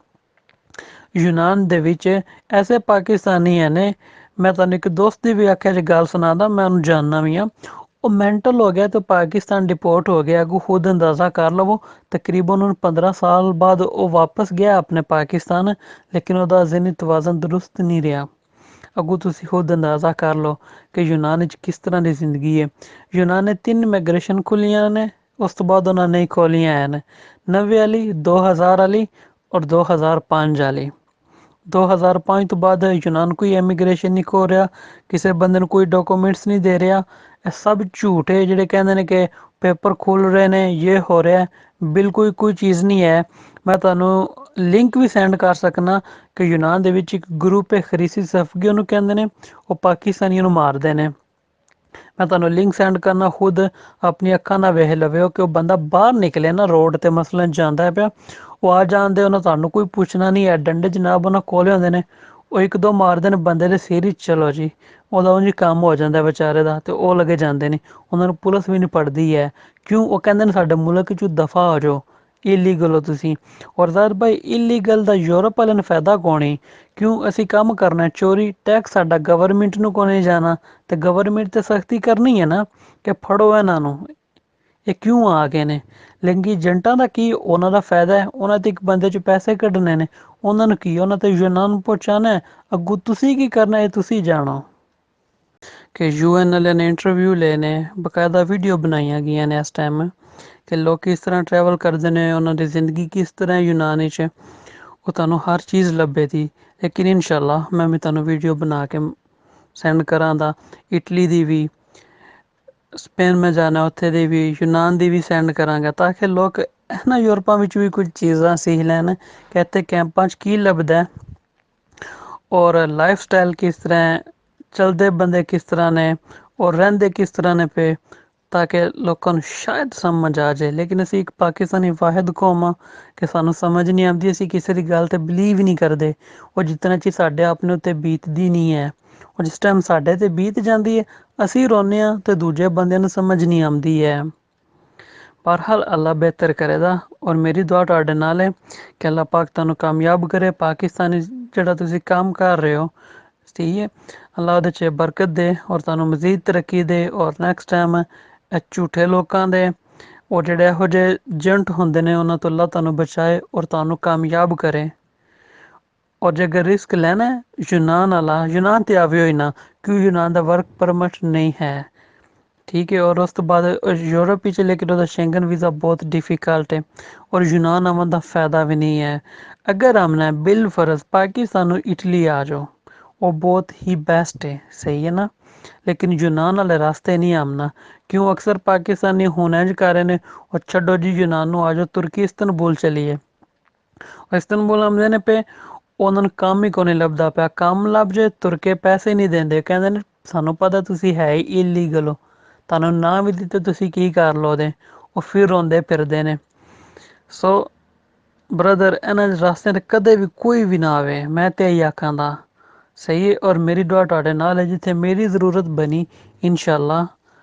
A: ਯੂਨਾਨ ਦੇ ਵਿੱਚ ਐਸੇ ਪਾਕਿਸਤਾਨੀ ਨੇ, ਮੈਂ ਤੁਹਾਨੂੰ ਇੱਕ ਦੋਸਤ ਦੀ ਵੀ ਆਖਿਆ ਜੇ ਗੱਲ ਸੁਣਾਦਾ, ਮੈਂ ਉਹਨੂੰ ਜਾਣਦਾ ਵੀ ਹਾਂ। ਉਹ ਮੈਂਟਲ ਹੋ ਗਿਆ ਤੇ ਪਾਕਿਸਤਾਨ ਡਿਪੋਰਟ ਹੋ ਗਿਆ। ਅੱਗੋਂ ਖੁਦ ਅੰਦਾਜ਼ਾ ਕਰ ਲਵੋ, ਤਕਰੀਬਨ ਉਹਨੂੰ 15 ਸਾਲ ਬਾਅਦ ਉਹ ਵਾਪਸ ਗਿਆ ਆਪਣੇ ਪਾਕਿਸਤਾਨ, ਲੇਕਿਨ ਉਹਦਾ ਜ਼ਿਹਨੀ ਤਵਾਜ਼ਨ ਦਰੁਸਤ ਨਹੀਂ ਰਿਹਾ। ਅੱਗੋਂ ਤੁਸੀਂ ਖੁਦ ਅੰਦਾਜ਼ਾ ਕਰ ਲਓ ਕਿ ਯੂਨਾਨ ਵਿੱਚ ਕਿਸ ਤਰ੍ਹਾਂ ਦੀ ਜ਼ਿੰਦਗੀ ਹੈ। ਯੂਨਾਨ ਨੇ 3 ਇਮੀਗ੍ਰੇਸ਼ਨ ਖੁੱਲ੍ਹੀਆਂ ਨੇ, ਉਸ ਤੋਂ ਬਾਅਦ ਉਹਨਾਂ ਨਹੀਂ ਖੋਲ੍ਹੀਆਂ ਹਨ। 90 ਵਾਲੀ, 2000 ਵਾਲੀ ਔਰ 2005 ਵਾਲੀ। 2005 ਤੋਂ ਬਾਅਦ ਯੂਨਾਨ ਕੋਈ ਇਮੀਗ੍ਰੇਸ਼ਨ ਨਹੀਂ ਖੋਲ੍ਹ ਰਿਹਾ, ਕਿਸੇ ਬੰਦੇ ਨੂੰ ਕੋਈ ਡਾਕੂਮੈਂਟਸ ਨਹੀਂ ਦੇ ਰਿਹਾ। ਇਹ ਸਭ ਝੂਠ ਹੈ। ਜਿਹੜੇ ਕਹਿੰਦੇ ਨੇ ਕਿ ਪੇਪਰ ਖੁੱਲ੍ਹ ਰਹੇ ਨੇ, ਇਹ ਹੋ ਰਿਹਾ, ਬਿਲਕੁਲ ਕੋਈ ਚੀਜ਼ ਨਹੀਂ ਹੈ। ਮੈਂ ਤੁਹਾਨੂੰ ਲਿੰਕ ਵੀ ਸੈਂਡ ਕਰ ਸਕਦਾ ਕਿ ਯੂਨਾਨ ਦੇ ਵਿੱਚ ਇੱਕ ਗਰੁੱਪ ਹੈ ਖਰੀਸੀ ਸਫਗੀ ਉਹਨੂੰ ਕਹਿੰਦੇ ਨੇ, ਉਹ ਪਾਕਿਸਤਾਨੀਆਂ ਨੂੰ ਮਾਰਦੇ ਨੇ। ਮੈਂ ਤੁਹਾਨੂੰ ਲਿੰਕ ਸੈਂਡ ਕਰਨਾ, ਖੁਦ ਆਪਣੀ ਅੱਖਾਂ ਨਾਲ ਵੇਖ ਲਵਿਓ ਕਿ ਉਹ ਬੰਦਾ ਬਾਹਰ ਨਿਕਲੇ ਨਾ ਰੋਡ ਤੇ ਮਸਲਨ ਜਾਂਦਾ ਪਿਆ, ਉਹ ਆ ਜਾਣਦੇ, ਉਹਨਾਂ ਤੁਹਾਨੂੰ ਕੋਈ ਪੁੱਛਣਾ ਨਹੀਂ ਹੈ। ਡੰਡੇ ਜਨਾਬ ਉਹਨਾਂ ਕੋਲੇ ਹੁੰਦੇ ਨੇ, ਉਹ ਇੱਕ ਦੋ ਮਾਰਦੇ ਨੇ ਬੰਦੇ ਦੇ ਸਿਰ ਵਿੱਚ, ਚਲੋ ਜੀ ਉਹਦਾ ਉਂਝ ਕੰਮ ਹੋ ਜਾਂਦਾ ਵਿਚਾਰੇ ਦਾ, ਤੇ ਉਹ ਲੱਗੇ ਜਾਂਦੇ ਨੇ। ਉਹਨਾਂ ਨੂੰ ਪੁਲਿਸ ਵੀ ਨਹੀਂ ਪੜਦੀ ਹੈ। ਕਿਉਂ? ਉਹ ਕਹਿੰਦੇ ਨੇ ਸਾਡੇ ਮੁਲਕ 'ਚੋਂ ਦਫਾ ਹੋ ਜਾਓ, ਇਲੀਗਲ ਹੋ ਤੁਸੀਂ। ਔਰ ਜ਼ਰ ਭਾਈ ਇਲੀਗਲ ਦਾ ਯੂਰਪ ਵਾਲਿਆਂ ਨੂੰ ਫਾਇਦਾ ਕੌਣ ਹੈ? ਕਿਉਂ? ਅਸੀਂ ਕੰਮ ਕਰਨਾ ਚੋਰੀ, ਟੈਕਸ ਸਾਡਾ ਗਵਰਨਮੈਂਟ ਨੂੰ ਕੋ ਨਹੀਂ ਜਾਣਾ, ਤੇ ਗਵਰਨਮੈਂਟ ਤੇ ਸਖਤੀ ਕਰਨੀ ਹੈ ਨਾ ਕਿ ਫੜੋ ਇਹਨਾਂ ਨੂੰ। ਇਹ ਕਿਉਂ ਆ ਗਏ ਨੇ? ਲੇਕਿਨ ਏਜੰਟਾਂ ਦਾ ਕੀ? ਉਹਨਾਂ ਦਾ ਫਾਇਦਾ ਹੈ, ਉਹਨਾਂ ਤੇ ਇੱਕ ਬੰਦੇ 'ਚ ਪੈਸੇ ਕੱਢਣੇ ਨੇ। ਉਹਨਾਂ ਨੂੰ ਕੀ? ਉਹਨਾਂ ਤੇ ਯੂਨਾਨ ਪਹੁੰਚਾਣਾ। ਅੱਗੋਂ ਤੁਸੀਂ ਕੀ ਕਰਨਾ, ਇਹ ਤੁਸੀਂ ਜਾਣੋ। ਕਿ UN ਵਾਲਿਆਂ ਨੇ ਇੰਟਰਵਿਊ ਲਏ ਨੇ, ਬਕਾਇਦਾ ਵੀਡੀਓ ਬਣਾਈਆਂ ਗਈਆਂ ਨੇ ਇਸ ਟਾਈਮ ਕਿ ਲੋਕ ਕਿਸ ਤਰ੍ਹਾਂ ਟਰੈਵਲ ਕਰਦੇ ਨੇ, ਉਹਨਾਂ ਦੀ ਜ਼ਿੰਦਗੀ ਕਿਸ ਤਰ੍ਹਾਂ ਯੂਨਾਨ ਵਿੱਚ, ਉਹ ਤੁਹਾਨੂੰ ਹਰ ਚੀਜ਼ ਲੱਭੇ ਤੀ। ਲੇਕਿਨ ਇਨਸ਼ਾਅੱਲਾ ਮੈਂ ਵੀ ਤੁਹਾਨੂੰ ਵੀਡੀਓ ਬਣਾ ਕੇ ਸੈਂਡ ਕਰਾਂ ਦਾ, ਇਟਲੀ ਦੀ ਵੀ, ਸਪੇਨ ਮੈਂ ਜਾਣਾ ਉੱਥੇ ਦੀ ਵੀ, ਯੂਨਾਨ ਦੀ ਵੀ ਸੈਂਡ ਕਰਾਂਗਾ, ਤਾਂ ਕਿ ਲੋਕ ਇਹਨਾਂ ਯੂਰਪਾਂ ਵਿੱਚ ਵੀ ਕੁਝ ਚੀਜ਼ਾਂ ਸਿੱਖ ਲੈਣ ਕਿ ਇੱਥੇ ਕੈਂਪਾਂ 'ਚ ਕੀ ਲੱਭਦਾ, ਔਰ ਲਾਈਫ ਸਟਾਈਲ ਕਿਸ ਤਰ੍ਹਾਂ, ਚਲਦੇ ਬੰਦੇ ਕਿਸ ਤਰ੍ਹਾਂ ਨੇ, ਔਰ ਰਹਿੰਦੇ ਕਿਸ ਤਰ੍ਹਾਂ ਨੇ ਪਏ, ਤਾਂ ਕਿ ਲੋਕਾਂ ਨੂੰ ਸ਼ਾਇਦ ਸਮਝ ਆ ਜਾਏ। ਲੇਕਿਨ ਅਸੀਂ ਇੱਕ ਪਾਕਿਸਤਾਨੀ ਵਾਹਿਦ ਕੌਮ ਹਾਂ ਕਿ ਸਾਨੂੰ ਸਮਝ ਨਹੀਂ ਆਉਂਦੀ, ਅਸੀਂ ਕਿਸੇ ਦੀ ਗੱਲ 'ਤੇ ਬਿਲੀਵ ਹੀ ਨਹੀਂ ਕਰਦੇ। ਉਹ ਜਿਤਨਾ ਚਿਰ ਸਾਡੇ ਆਪਣੇ ਉੱਤੇ ਬੀਤਦੀ ਨਹੀਂ ਹੈ, ਉਹ ਜਿਸ ਟਾਈਮ ਸਾਡੇ 'ਤੇ ਬੀਤ ਜਾਂਦੀ ਹੈ ਅਸੀਂ ਰੋਂਦੇ ਹਾਂ, ਅਤੇ ਦੂਜੇ ਬੰਦਿਆਂ ਨੂੰ ਸਮਝ ਨਹੀਂ ਆਉਂਦੀ ਹੈ। ਪਰ ਹਰ ਅੱਲਾ ਬਿਹਤਰ ਕਰੇਗਾ, ਔਰ ਮੇਰੀ ਦੁਆ ਤੁਹਾਡੇ ਨਾਲ ਹੈ ਕਿ ਅੱਲਾ ਪਾਕ ਤੁਹਾਨੂੰ ਕਾਮਯਾਬ ਕਰੇ। ਪਾਕਿਸਤਾਨੀ ਜਿਹੜਾ ਤੁਸੀਂ ਕੰਮ ਕਰ ਰਹੇ ਹੋ, ਸਹੀ ਹੈ, ਅੱਲਾ ਉਹਦੇ 'ਚ ਬਰਕਤ ਦੇ ਔਰ ਤੁਹਾਨੂੰ ਮਜ਼ੀਦ ਤਰੱਕੀ ਦੇ। ਔਰ ਨੈਕਸਟ ਟਾਈਮ ਝੂਠੇ ਲੋਕਾਂ ਦੇ ਔਰ ਜਿਹੜੇ ਇਹੋ ਜਿਹੇ ਏਜੰਟ ਹੁੰਦੇ ਨੇ ਉਹਨਾਂ ਤੋਂ ਅੱਲਾ ਤੁਹਾਨੂੰ ਬਚਾਏ ਔਰ ਤੁਹਾਨੂੰ ਕਾਮਯਾਬ ਕਰੇ। ਔਰ ਜੇ ਅਗਰ ਰਿਸਕ ਲੈਣਾ ਯੂਨਾਨ ਵਾਲਾ, ਯੂਨਾਨ ਤੇ ਆਵੇ ਹੀ ਨਾ, ਕਿਉਂ ਯੂਨਾਨ ਦਾ ਵਰਕ ਪਰਮਿਟ ਨਹੀਂ ਹੈ, ਠੀਕ ਹੈ। ਔਰ ਉਸ ਤੋਂ ਬਾਅਦ ਯੂਰਪ ਵਿੱਚ ਲੇਕਿਨ ਉਹਦਾ ਸ਼ੈਂਗਨ ਵੀਜ਼ਾ ਬਹੁਤ ਡਿਫਿਕਲਟ ਹੈ ਔਰ ਯੂਨਾਨ ਆਉਣ ਦਾ ਫਾਇਦਾ ਵੀ ਨਹੀਂ ਹੈ। ਅਗਰ ਆਉਣਾ ਬਿਲ ਫਰਜ਼ ਪਾਕਿਸਤਾਨ ਨੂੰ ਇਟਲੀ ਆ ਜਾਓ, ਉਹ ਬਹੁਤ ਹੀ ਬੈਸਟ ਹੈ, ਸਹੀ ਹੈ ਨਾ। ਲੇਕਿਨ ਯੂਨਾਨ ਵਾਲੇ ਰਸਤੇ ਨਹੀਂ ਆਉਣਾ, ਕਿਉਂ ਅਕਸਰ ਪਾਕਿਸਤਾਨੀ ਹੁਣ ਇੰਝ ਕਰ ਰਹੇ ਨੇ, ਉਹ ਛੱਡੋ ਜੀ ਯੂਨਾਨ ਨੂੰ ਆ ਜਾਓ, ਤੁਰਕੀ ਇਸਤਨਬੁਲ ਚਲੀਏ। ਇਸਤਨਬੁਲ ਆਉਂਦੇ ਨੇ ਪਏ, ਉਹਨਾਂ ਨੂੰ ਕੰਮ ਹੀ ਕੋਈ ਨਹੀਂ ਲੱਭਦਾ ਪਿਆ, ਕੰਮ ਲੱਭ ਜੇ ਤੁਰ ਕੇ ਪੈਸੇ ਨਹੀਂ ਦਿੰਦੇ, ਕਹਿੰਦੇ ਨੇ ਸਾਨੂੰ ਪਤਾ ਤੁਸੀਂ ਹੈ ਹੀ ਇਲੀਗਲ ਹੋ, ਤੁਹਾਨੂੰ ਨਾ ਵੀ ਦਿੱਤੇ ਤੁਸੀਂ ਕੀ ਕਰ ਲਓ ਉਹਦੇ, ਉਹ ਫਿਰ ਰੋਂਦੇ ਫਿਰਦੇ ਨੇ। ਸੋ ਬ੍ਰਦਰ ਇਹਨਾਂ ਰਸਤਿਆਂ 'ਤੇ ਕਦੇ ਵੀ ਕੋਈ ਵੀ ਨਾ ਆਵੇ, ਮੈਂ ਤਾਂ ਇਹੀ ਆਖਾਂਗਾ, ਸਹੀ ਹੈ। ਔਰ ਮੇਰੀ ਦੁਆ ਤੁਹਾਡੇ ਨਾਲ ਹੈ, ਜਿੱਥੇ ਮੇਰੀ ਜ਼ਰੂਰਤ ਬਣੀ ਇਨਸ਼ਾ ਅੱਲਾ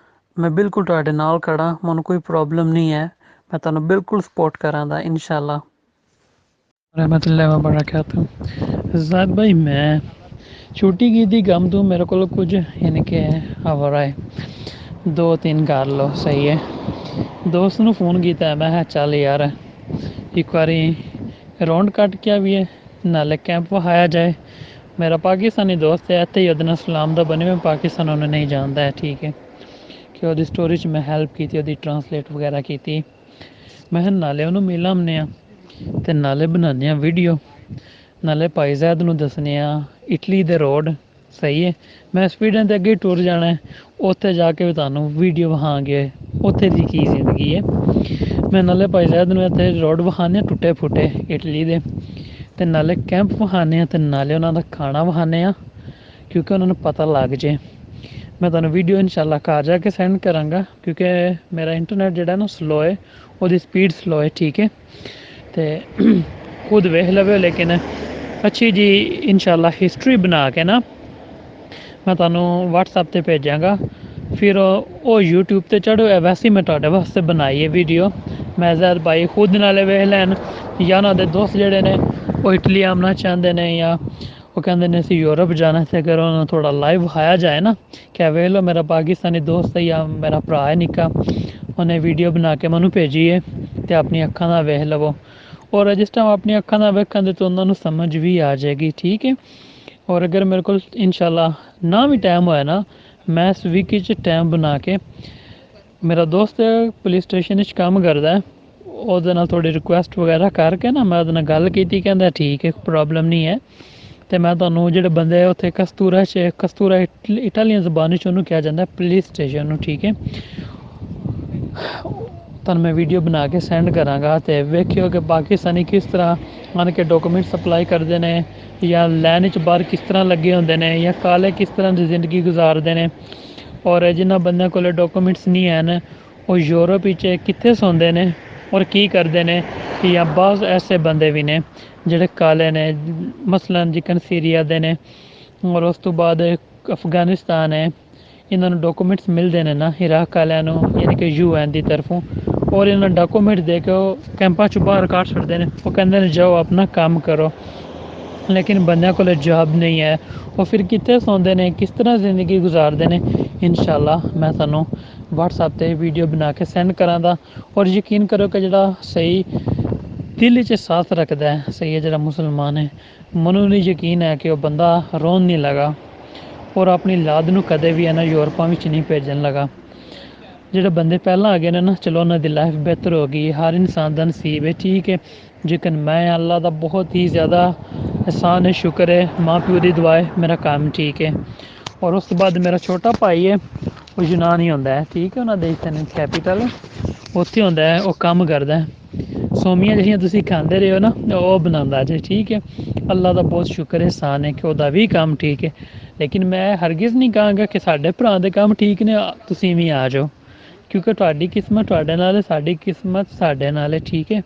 A: ਮੈਂ ਬਿਲਕੁਲ ਤੁਹਾਡੇ ਨਾਲ ਖੜਾ, ਮੈਨੂੰ ਕੋਈ ਪ੍ਰੋਬਲਮ ਨਹੀਂ ਹੈ, ਮੈਂ ਤੁਹਾਨੂੰ ਬਿਲਕੁਲ ਸਪੋਰਟ ਕਰਾਂਗਾ ਇਨਸ਼ਾ ਅੱਲਾ। ਰਹਿਮਤੁਲਾਹਿ व बरकातहू। ज़ाद भाई मैं ਛੁੱਟੀ ਕੀਤੀ ਕੰਮ ਤੋਂ, ਮੇਰੇ ਕੋਲ ਕੁਝ ਯਾਨੀ ਕਿ ਆਵਰਾ ਹੈ, 2-3 ਕਰ ਲਓ, ਸਹੀ ਹੈ। ਦੋਸਤ ਨੂੰ फ़ोन ਕੀਤਾ, ਮੈਂ ਕਿਹਾ ਚੱਲ ਯਾਰ ਇੱਕ ਵਾਰੀ ਰੌਂਡ ਕੱਟ ਕੇ ਆਵੀਏ, ਨਾਲੇ ਕੈਂਪ ਵਹਾਇਆ ਜਾਏ। ਮੇਰਾ ਪਾਕਿਸਤਾਨੀ ਦੋਸਤ ਹੈ, ਇੱਥੇ ਹੀ ਉਹਦੇ ਨਾਲ ਸਲਾਮ ਦਾ ਬਣੇ, ਮੈਂ ਪਾਕਿਸਤਾਨ ਉਹਨੂੰ ਨਹੀਂ ਜਾਣਦਾ ਹੈ, ਠੀਕ ਹੈ। ਕਿ ਉਹਦੀ ਸਟੋਰੀ 'ਚ ਮੈਂ ਹੈਲਪ ਕੀਤੀ, ਉਹਦੀ ਟਰਾਂਸਲੇਟ ਵਗੈਰਾ ਕੀਤੀ। ਮੈਂ ਕਿਹਾ ਨਾਲੇ ਉਹਨੂੰ ਮਿਲ ਆਉਂਦੇ ਹਾਂ ਅਤੇ ਨਾਲੇ ਬਣਾਉਂਦੇ ਹਾਂ ਵੀਡੀਓ, ਨਾਲੇ ਭਾਈ ਜ਼ੈਦ ਨੂੰ ਦੱਸਦੇ ਹਾਂ ਇਟਲੀ ਦੇ ਰੋਡ, ਸਹੀ ਹੈ। ਮੈਂ ਸਵੀਡਨ ਦੇ ਅੱਗੇ ਟੁਰ ਜਾਣਾ, ਉੱਥੇ ਜਾ ਕੇ ਵੀ ਤੁਹਾਨੂੰ ਵੀਡੀਓ ਵਿਖਾਵਾਂਗੇ ਉੱਥੇ ਦੀ ਕੀ ਜ਼ਿੰਦਗੀ ਹੈ। ਮੈਂ ਨਾਲੇ ਭਾਈ ਜ਼ੈਦ ਨੂੰ ਇੱਥੇ ਰੋਡ ਵਿਖਾਉਂਦੇ ਹਾਂ ਟੁੱਟੇ ਫੁੱਟੇ ਇਟਲੀ ਦੇ, ਅਤੇ ਨਾਲੇ ਕੈਂਪ ਵਿਖਾਉਂਦੇ ਹਾਂ, ਅਤੇ ਨਾਲੇ ਉਹਨਾਂ ਦਾ ਖਾਣਾ ਵਿਖਾਉਂਦੇ ਹਾਂ, ਕਿਉਂਕਿ ਉਹਨਾਂ ਨੂੰ ਪਤਾ ਲੱਗ ਜੇ। ਮੈਂ ਤੁਹਾਨੂੰ ਵੀਡੀਓ ਇਨਸ਼ਾ ਅੱਲਾ ਘਰ ਜਾ ਕੇ ਸੈਂਡ ਕਰਾਂਗਾ, ਕਿਉਂਕਿ ਮੇਰਾ ਇੰਟਰਨੈਟ ਜਿਹੜਾ ਨਾ ਸਲੋ ਹੈ, ਉਹਦੀ ਸਪੀਡ ਸਲੋ ਹੈ, ਠੀਕ ਹੈ। ਅਤੇ ਖੁਦ ਵੇਖ ਲਵੇ, ਲੇਕਿਨ ਅੱਛੀ ਜੀ ਇਨਸ਼ਾ ਅੱਲਾ ਹਿਸਟਰੀ ਬਣਾ ਕੇ ਨਾ ਮੈਂ ਤੁਹਾਨੂੰ ਵਟਸਐਪ 'ਤੇ ਭੇਜਾਂਗਾ, ਫਿਰ ਉਹ ਯੂਟਿਊਬ 'ਤੇ ਚੜ੍ਹੋ। ਵੈਸੇ ਹੀ ਮੈਂ ਤੁਹਾਡੇ ਵਾਸਤੇ ਬਣਾਈ ਹੈ ਵੀਡੀਓ, ਮੈਂ ਜ਼ੈਦ ਭਾਈ ਖੁਦ ਨਾਲੇ ਵੇਖ ਲੈਣ, ਜਾਂ ਉਹਨਾਂ ਦੇ ਦੋਸਤ ਜਿਹੜੇ ਨੇ ਉਹ ਇਟਲੀ ਆਉਣਾ ਚਾਹੁੰਦੇ ਨੇ, ਜਾਂ ਉਹ ਕਹਿੰਦੇ ਨੇ ਅਸੀਂ ਯੂਰਪ ਜਾਣਾ, ਅਤੇ ਅਗਰ ਉਹਨਾਂ ਨੂੰ ਥੋੜ੍ਹਾ ਲਾਈਵ ਵਿਖਾਇਆ ਜਾਏ ਨਾ, ਕਿ ਵੇਖ ਲਓ ਮੇਰਾ ਪਾਕਿਸਤਾਨੀ ਦੋਸਤ ਹੈ ਜਾਂ ਮੇਰਾ ਭਰਾ ਹੈ ਨਿੱਕਾ, ਉਹਨੇ ਵੀਡੀਓ ਬਣਾ ਕੇ ਮੈਨੂੰ ਭੇਜੀ ਹੈ, ਅਤੇ ਆਪਣੀ ਅੱਖਾਂ ਨਾਲ ਵੇਖ ਲਵੋ। ਔਰ ਜਿਸ ਟਾਈਮ ਆਪਣੀ ਅੱਖਾਂ ਨਾਲ ਵੇਖਾਂਗੇ ਤਾਂ ਉਹਨਾਂ ਨੂੰ ਸਮਝ ਵੀ ਆ ਜਾਏਗੀ, ਠੀਕ ਹੈ। ਔਰ ਅਗਰ ਮੇਰੇ ਕੋਲ ਇਨਸ਼ਾ ਅੱਲਾ ਨਾ ਵੀ ਟਾਈਮ ਹੋਇਆ ਨਾ, ਮੈਂ ਇਸ ਵੀਕ 'ਚ ਟਾਈਮ ਬਣਾ ਕੇ, ਮੇਰਾ ਦੋਸਤ ਪੁਲਿਸ ਸਟੇਸ਼ਨ ਵਿੱਚ ਕੰਮ ਕਰਦਾ, ਉਹਦੇ ਨਾਲ ਥੋੜ੍ਹੀ ਰਿਕੁਐਸਟ ਵਗੈਰਾ ਕਰਕੇ ਨਾ ਮੈਂ ਉਹਦੇ ਨਾਲ ਗੱਲ ਕੀਤੀ, ਕਹਿੰਦਾ ਠੀਕ ਹੈ ਪ੍ਰੋਬਲਮ ਨਹੀਂ ਹੈ। ਅਤੇ ਮੈਂ ਤੁਹਾਨੂੰ ਜਿਹੜੇ ਬੰਦੇ ਉੱਥੇ ਕਸਤੂਰਾ ਇਟਾਲੀਅਨ ਜ਼ਬਾਨ 'ਚ ਉਹਨੂੰ ਕਿਹਾ ਜਾਂਦਾ ਪੁਲਿਸ ਸਟੇਸ਼ਨ ਨੂੰ, ਠੀਕ ਹੈ। ਤੁਹਾਨੂੰ ਮੈਂ ਵੀਡੀਓ ਬਣਾ ਕੇ ਸੈਂਡ ਕਰਾਂਗਾ, ਅਤੇ ਵੇਖਿਓ ਕਿ ਪਾਕਿਸਤਾਨੀ ਕਿਸ ਤਰ੍ਹਾਂ ਆਣ ਕੇ ਡਾਕੂਮੈਂਟ ਸਪਲਾਈ ਕਰਦੇ ਨੇ, ਜਾਂ ਲਾਈਨ 'ਚ ਬਾਹਰ ਕਿਸ ਤਰ੍ਹਾਂ ਲੱਗੇ ਹੁੰਦੇ ਨੇ, ਜਾਂ ਕਾਲੇ ਕਿਸ ਤਰ੍ਹਾਂ ਦੀ ਜ਼ਿੰਦਗੀ ਗੁਜ਼ਾਰਦੇ ਨੇ। ਔਰ ਜਿਨ੍ਹਾਂ ਬੰਦਿਆਂ ਕੋਲ ਡਾਕੂਮੈਂਟਸ ਨਹੀਂ ਹਨ, ਉਹ ਯੂਰਪ ਵਿੱਚ ਕਿੱਥੇ ਸੌਂਦੇ ਨੇ ਔਰ ਕੀ ਕਰਦੇ ਨੇ। ਜਾਂ ਬਾਜ਼ ਐਸੇ ਬੰਦੇ ਵੀ ਨੇ ਜਿਹੜੇ ਕਾਲੇ ਨੇ, ਮਸਲਨ ਜਿਕਨ ਸੀਰੀਆ ਦੇ ਨੇ, ਔਰ ਉਸ ਤੋਂ ਬਾਅਦ ਅਫਗਾਨਿਸਤਾਨ ਹੈ, ਇਹਨਾਂ ਨੂੰ ਡਾਕੂਮੈਂਟਸ ਮਿਲਦੇ ਨੇ ਨਾ ਇਰਾਕ ਵਾਲਿਆਂ ਨੂੰ, ਯਾਨੀ ਕਿ UN ਦੀ ਤਰਫੋਂ, ਔਰ ਇਹਨਾਂ ਡਾਕੂਮੈਂਟ ਦੇ ਕੇ ਉਹ ਕੈਂਪਾਂ 'ਚੋਂ ਬਾਹਰ ਕੱਢ ਛੱਡਦੇ ਨੇ। ਉਹ ਕਹਿੰਦੇ ਨੇ ਜਾਓ ਆਪਣਾ ਕੰਮ ਕਰੋ, ਲੇਕਿਨ ਬੰਦਿਆਂ ਕੋਲ ਜੋਬ ਨਹੀਂ ਹੈ, ਉਹ ਫਿਰ ਕਿੱਥੇ ਸੌਂਦੇ ਨੇ, ਕਿਸ ਤਰ੍ਹਾਂ ਜ਼ਿੰਦਗੀ ਗੁਜ਼ਾਰਦੇ ਨੇ। ਇਨਸ਼ਾ ਅੱਲਾ ਮੈਂ ਤੁਹਾਨੂੰ ਵਟਸਐਪ 'ਤੇ ਵੀਡੀਓ ਬਣਾ ਕੇ ਸੈਂਡ ਕਰਾਂਗਾ। ਔਰ ਯਕੀਨ ਕਰੋ ਕਿ ਜਿਹੜਾ ਸਹੀ ਦਿਲ 'ਚ ਸਾਥ ਰੱਖਦਾ ਹੈ, ਸਹੀ ਹੈ, ਜਿਹੜਾ ਮੁਸਲਮਾਨ ਹੈ, ਮੈਨੂੰ ਨਹੀਂ ਯਕੀਨ ਹੈ ਕਿ ਉਹ ਬੰਦਾ ਰੋਣ ਨਹੀਂ ਲੱਗਾ, ਔਰ ਆਪਣੀ ਔਲਾਦ ਨੂੰ ਕਦੇ ਵੀ ਇਹਨਾਂ ਯੂਰਪਾਂ ਵਿੱਚ ਨਹੀਂ ਭੇਜਣ ਲੱਗਾ। ਜਿਹੜੇ ਬੰਦੇ ਪਹਿਲਾਂ ਆ ਗਏ ਨੇ ਨਾ, ਚਲੋ ਉਹਨਾਂ ਦੀ ਲਾਈਫ ਬਿਹਤਰ ਹੋ ਗਈ, ਹਰ ਇਨਸਾਨ ਦਾ ਨਸੀਬ ਹੈ, ਠੀਕ ਹੈ। ਲੇਕਿਨ ਮੈਂ ਅੱਲਾ ਦਾ ਬਹੁਤ ਹੀ ਜ਼ਿਆਦਾ ਅਹਿਸਾਨ ਹੈ, ਸ਼ੁਕਰ ਹੈ, ਮਾਂ ਪਿਓ ਦੀ ਦੁਆ ਹੈ, ਮੇਰਾ ਕੰਮ ਠੀਕ ਹੈ। ਔਰ ਉਸ ਤੋਂ ਬਾਅਦ ਮੇਰਾ ਛੋਟਾ ਭਾਈ ਹੈ, ਉਹ ਯੂਨਾਨ ਹੀ ਹੁੰਦਾ ਹੈ, ਠੀਕ ਹੈ, ਉਹਨਾਂ ਦੇ ਕੈਪੀਟਲ ਉੱਥੇ ਹੁੰਦਾ ਹੈ, ਉਹ ਕੰਮ ਕਰਦਾ। ਸੋਮੀਆਂ ਜਿਹੜੀਆਂ ਤੁਸੀਂ ਖਾਂਦੇ ਰਹੇ ਹੋ ਨਾ, ਉਹ ਬਣਾਉਂਦਾ ਜੇ, ਠੀਕ ਹੈ। ਅੱਲਾ ਦਾ ਬਹੁਤ ਸ਼ੁਕਰ ਅਹਿਸਾਨ ਹੈ ਕਿ ਉਹਦਾ ਵੀ ਕੰਮ ਠੀਕ ਹੈ। ਲੇਕਿਨ ਮੈਂ ਹਰਗਿਜ਼ ਨਹੀਂ ਕਹਾਂਗਾ ਕਿ ਸਾਡੇ ਭਰਾ ਦੇ ਕੰਮ ਠੀਕ ਨੇ ਤੁਸੀਂ ਵੀ ਆ ਜਾਓ, ਕਿਉਂਕਿ ਤੁਹਾਡੀ ਕਿਸਮਤ ਤੁਹਾਡੇ ਨਾਲ ਹੈ, ਸਾਡੀ ਕਿਸਮਤ ਸਾਡੇ ਨਾਲ ਹੈ, ਠੀਕ ਹੈ।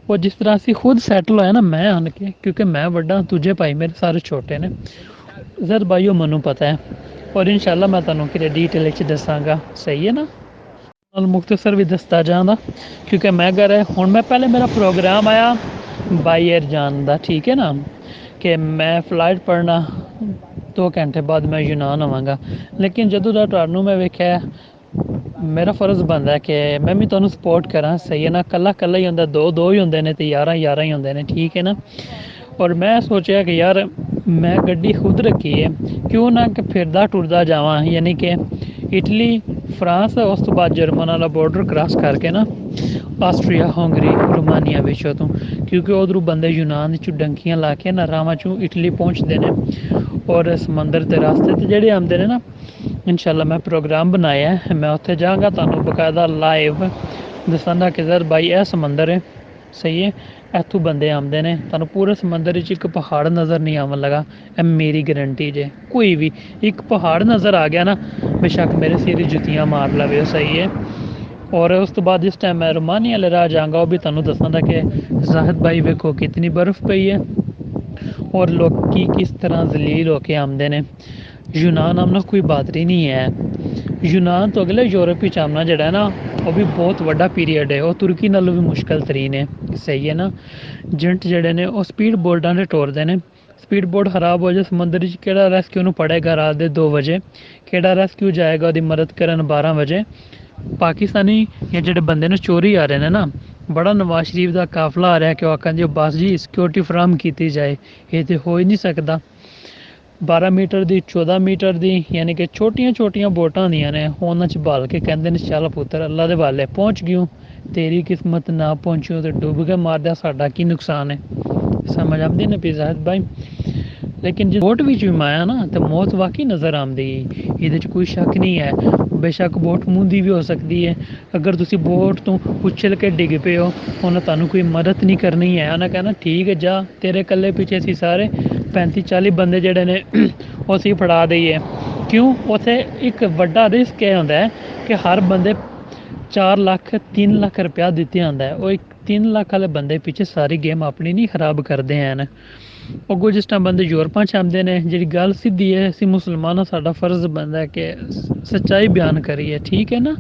A: ਉਹ ਜਿਸ ਤਰ੍ਹਾਂ ਅਸੀਂ ਖੁਦ ਸੈਟਲ ਹੋਇਆ ਨਾ, ਮੈਂ ਆਣ ਕੇ, ਕਿਉਂਕਿ ਮੈਂ ਵੱਡਾ, ਦੂਜੇ ਭਾਈ ਮੇਰੇ ਸਾਰੇ ਛੋਟੇ ਨੇ। ਜ਼ਰ ਭਾਈ ਉਹ ਮੈਨੂੰ ਪਤਾ ਹੈ, ਔਰ ਇਨਸ਼ਾ ਅੱਲਾ ਮੈਂ ਤੁਹਾਨੂੰ ਕਿਤੇ ਡੀਟੇਲ 'ਚ ਦੱਸਾਂਗਾ, ਸਹੀ ਹੈ ਨਾ। ਨਾਲ ਮੁਖਤਸਰ ਵੀ ਦੱਸਦਾ ਜਾਂਦਾ, ਕਿਉਂਕਿ ਮੈਂ ਘਰ ਹੁਣ ਮੈਂ ਪਹਿਲੇ ਮੇਰਾ ਪ੍ਰੋਗਰਾਮ ਆਇਆ ਬਾਈ ਏਅਰ ਜਾਣ ਦਾ, ਠੀਕ ਹੈ ਨਾ, ਕਿ ਮੈਂ ਫਲਾਈਟ ਪੜ੍ਹਨਾ 2 ਘੰਟੇ ਬਾਅਦ ਮੈਂ ਯੂਨਾਨ ਆਵਾਂਗਾ। ਲੇਕਿਨ ਜਦੋਂ ਦਾ ਤੁਹਾਨੂੰ ਮੈਂ ਵੇਖਿਆ ਮੇਰਾ ਫਰਜ਼ ਬਣਦਾ ਹੈ ਕਿ ਮੈਂ ਵੀ ਤੁਹਾਨੂੰ ਸਪੋਰਟ ਕਰਾਂ, ਸਹੀ ਹੈ ਨਾ। ਕੱਲਾ ਕੱਲਾ ਹੀ ਹੁੰਦਾ, ਦੋ ਦੋ ਹੀ ਹੁੰਦੇ ਨੇ ਤੇ 11 11 ਹੀ ਹੁੰਦੇ ਨੇ, ਠੀਕ ਹੈ ਨਾ। ਔਰ ਮੈਂ ਸੋਚਿਆ ਕਿ ਯਾਰ ਮੈਂ ਗੱਡੀ ਖੁਦ ਰੱਖੀ ਹੈ, ਕਿਉਂ ਨਾ ਕਿ ਫਿਰਦਾ ਟੁਰਦਾ ਜਾਵਾਂ, ਯਾਨੀ ਕਿ ਇਟਲੀ, ਫਰਾਂਸ, ਉਸ ਤੋਂ ਬਾਅਦ ਜਰਮਨ ਵਾਲਾ ਬਾਰਡਰ ਕ੍ਰਾਸ ਕਰਕੇ ਨਾ ਆਸਟਰੀਆ, ਹੰਗਰੀ, ਰੋਮਾਨੀਆ ਵਿੱਚੋਂ ਤੋਂ, ਕਿਉਂਕਿ ਉਧਰੋਂ ਬੰਦੇ ਯੂਨਾਨ ਵਿੱਚੋਂ ਡੰਕੀਆਂ ਲਾ ਕੇ ਨਾ ਰਾਵਾਂ 'ਚੋਂ ਇਟਲੀ ਪਹੁੰਚਦੇ ਨੇ। ਔਰ ਸਮੁੰਦਰ ਦੇ ਰਸਤੇ 'ਤੇ ਜਿਹੜੇ ਆਉਂਦੇ ਨੇ ਨਾ, ਇਨਸ਼ਾਅੱਲਾ ਮੈਂ ਪ੍ਰੋਗਰਾਮ ਬਣਾਇਆ, ਮੈਂ ਉੱਥੇ ਜਾਵਾਂਗਾ, ਤੁਹਾਨੂੰ ਬਕਾਇਦਾ ਲਾਈਵ ਦੱਸਾਂਗਾ ਕਿ ਜ਼ਰ ਬਾਈ ਇਹ ਸਮੁੰਦਰ ਹੈ, ਸਹੀ ਹੈ। ਇੱਥੋਂ ਬੰਦੇ ਆਉਂਦੇ ਨੇ, ਤੁਹਾਨੂੰ ਪੂਰੇ ਸਮੁੰਦਰ ਵਿੱਚ ਇੱਕ ਪਹਾੜ ਨਜ਼ਰ ਨਹੀਂ ਆਉਣ ਲੱਗਾ, ਇਹ ਮੇਰੀ ਗਰੰਟੀ ਜੇ। ਕੋਈ ਵੀ ਇੱਕ ਪਹਾੜ ਨਜ਼ਰ ਆ ਗਿਆ ਨਾ, ਬੇਸ਼ੱਕ ਮੇਰੇ ਸਿਰ ਜੁੱਤੀਆਂ ਮਾਰ ਲਵੇ, ਉਹ ਸਹੀ ਹੈ। ਔਰ ਉਸ ਤੋਂ ਬਾਅਦ ਜਿਸ ਟਾਈਮ ਮੈਂ ਰੋਮਾਨੀਆ ਵਾਲੇ ਰਾਹ ਜਾਵਾਂਗਾ, ਉਹ ਵੀ ਤੁਹਾਨੂੰ ਦੱਸਾਂਗਾ ਕਿ ਜ਼ਾਹਿਦ ਭਾਈ ਵੇਖੋ ਕਿਤਨੀ ਬਰਫ਼ ਪਈ ਹੈ ਔਰ ਲੋਕੀ ਕਿਸ ਤਰ੍ਹਾਂ ਜ਼ਲੀਲ ਹੋ ਕੇ ਆਉਂਦੇ ਨੇ। ਯੂਨਾਨ ਆਉਣਾ ਕੋਈ ਬਾਦਰੀ ਨਹੀਂ ਹੈ। ਯੂਨਾਨ ਤੋਂ ਅਗਲੇ ਯੂਰਪ ਵਿੱਚ ਆਉਣਾ ਜਿਹੜਾ ਹੈ ਨਾ, ਉਹ ਵੀ ਬਹੁਤ ਵੱਡਾ ਪੀਰੀਅਡ ਹੈ, ਉਹ ਤੁਰਕੀ ਨਾਲੋਂ ਵੀ ਮੁਸ਼ਕਿਲ ਤਰੀਨ ਹੈ, ਸਹੀ ਹੈ ਨਾ। ਜੰਟ ਜਿਹੜੇ ਨੇ ਉਹ ਸਪੀਡ ਬੋਟਾਂ 'ਤੇ ਟੋਰਦੇ ਨੇ, ਸਪੀਡ ਬੋਟ ਖਰਾਬ ਹੋ ਜਾਏ ਸਮੁੰਦਰ ਵਿੱਚ, ਕਿਹੜਾ ਰੈਸਕਿਊ ਨੂੰ ਪੜੇਗਾ ਰਾਤ ਦੇ 2 ਵਜੇ, ਕਿਹੜਾ ਰੈਸਕਿਊ ਜਾਏਗਾ ਉਹਦੀ ਮਦਦ ਕਰਨ 12 ਵਜੇ। ਪਾਕਿਸਤਾਨੀ ਜਾਂ ਜਿਹੜੇ ਬੰਦੇ ਨੂੰ ਚੋਰੀ ਆ ਰਹੇ ਨੇ ਨਾ, ਬੜਾ ਨਵਾਜ਼ ਸ਼ਰੀਫ ਦਾ ਕਾਫਲਾ ਆ ਰਿਹਾ ਕਿ ਉਹ ਆਖਣ ਜੀ ਬਸ ਜੀ ਸਿਕਿਉਰਿਟੀ ਫਰਾਹਮ ਕੀਤੀ ਜਾਏ, ਇਹ ਤਾਂ ਹੋ ਹੀ ਨਹੀਂ ਸਕਦਾ। 12 ਮੀਟਰ ਦੀ, 14 ਮੀਟਰ ਦੀ, ਯਾਨੀ ਕਿ ਛੋਟੀਆਂ ਛੋਟੀਆਂ ਬੋਟਾਂ ਹੁੰਦੀਆਂ ਨੇ, ਉਹਨਾਂ 'ਚ ਬਾਲ ਕੇ ਕਹਿੰਦੇ ਨੇ ਚੱਲ ਪੁੱਤਰ ਅੱਲਾ ਦੇ ਵਾਲੇ ਪਹੁੰਚ ਗਿਓ, ਤੇਰੀ ਕਿਸਮਤ ਨਾ ਪਹੁੰਚਿਓ ਤੇ ਡੁੱਬ ਕੇ ਮਾਰਦਿਆ, ਸਾਡਾ ਕੀ ਨੁਕਸਾਨ ਹੈ। ਸਮਝ ਆਉਂਦੀ ਨਾ ਜ਼ਾਹਿਦ ਭਾਈ। ਲੇਕਿਨ ਜੇ ਬੋਟ ਵਿੱਚ ਵੀ ਮਾਇਆ ਨਾ ਤਾਂ ਮੌਤ ਵਾਕਈ ਨਜ਼ਰ ਆਉਂਦੀ, ਇਹਦੇ 'ਚ ਕੋਈ ਸ਼ੱਕ ਨਹੀਂ ਹੈ। ਬੇਸ਼ੱਕ ਬੋਟ ਮੂੰਦੀ ਵੀ ਹੋ ਸਕਦੀ ਹੈ, ਅਗਰ ਤੁਸੀਂ ਬੋਟ ਤੋਂ ਉਛਲ ਕੇ ਡਿੱਗ ਪਏ ਹੋ, ਉਹਨਾਂ ਤੁਹਾਨੂੰ ਕੋਈ ਮਦਦ ਨਹੀਂ ਕਰਨੀ ਹੈ, ਉਹਨਾਂ ਕਹਿਣਾ ਠੀਕ ਹੈ ਜਾ, ਤੇਰੇ ਇਕੱਲੇ ਪਿੱਛੇ ਅਸੀਂ ਸਾਰੇ 35 40 ਬੰਦੇ ਜਿਹੜੇ ਨੇ ਉਹ ਅਸੀਂ ਫੜਾ ਦਈਏ। ਕਿਉਂ? ਉੱਥੇ ਇੱਕ ਵੱਡਾ ਰਿਸਕ ਇਹ ਹੁੰਦਾ ਹੈ ਕਿ ਹਰ ਬੰਦੇ 4 ਲੱਖ 3 ਲੱਖ ਰੁਪਇਆ ਦਿੱਤੇ ਆਉਂਦਾ ਹੈ, ਉਹ ਇੱਕ 3 ਲੱਖ ਵਾਲੇ ਬੰਦੇ ਪਿੱਛੇ ਸਾਰੀ ਗੇਮ ਆਪਣੀ ਨਹੀਂ ਖਰਾਬ ਕਰਦੇ ਹਨ। ਅੱਗੋਂ ਜਿਸ ਟਾਈਮ ਬੰਦੇ ਯੂਰਪਾਂ 'ਚ ਆਉਂਦੇ ਨੇ, ਜਿਹੜੀ ਗੱਲ ਸਿੱਧੀ ਹੈ, ਅਸੀਂ ਮੁਸਲਮਾਨਾਂ ਸਾਡਾ ਫਰਜ਼ ਬਣਦਾ ਹੈ ਕਿ ਸੱਚਾਈ ਬਿਆਨ ਕਰੀਏ, ਠੀਕ ਹੈ ਨਾ।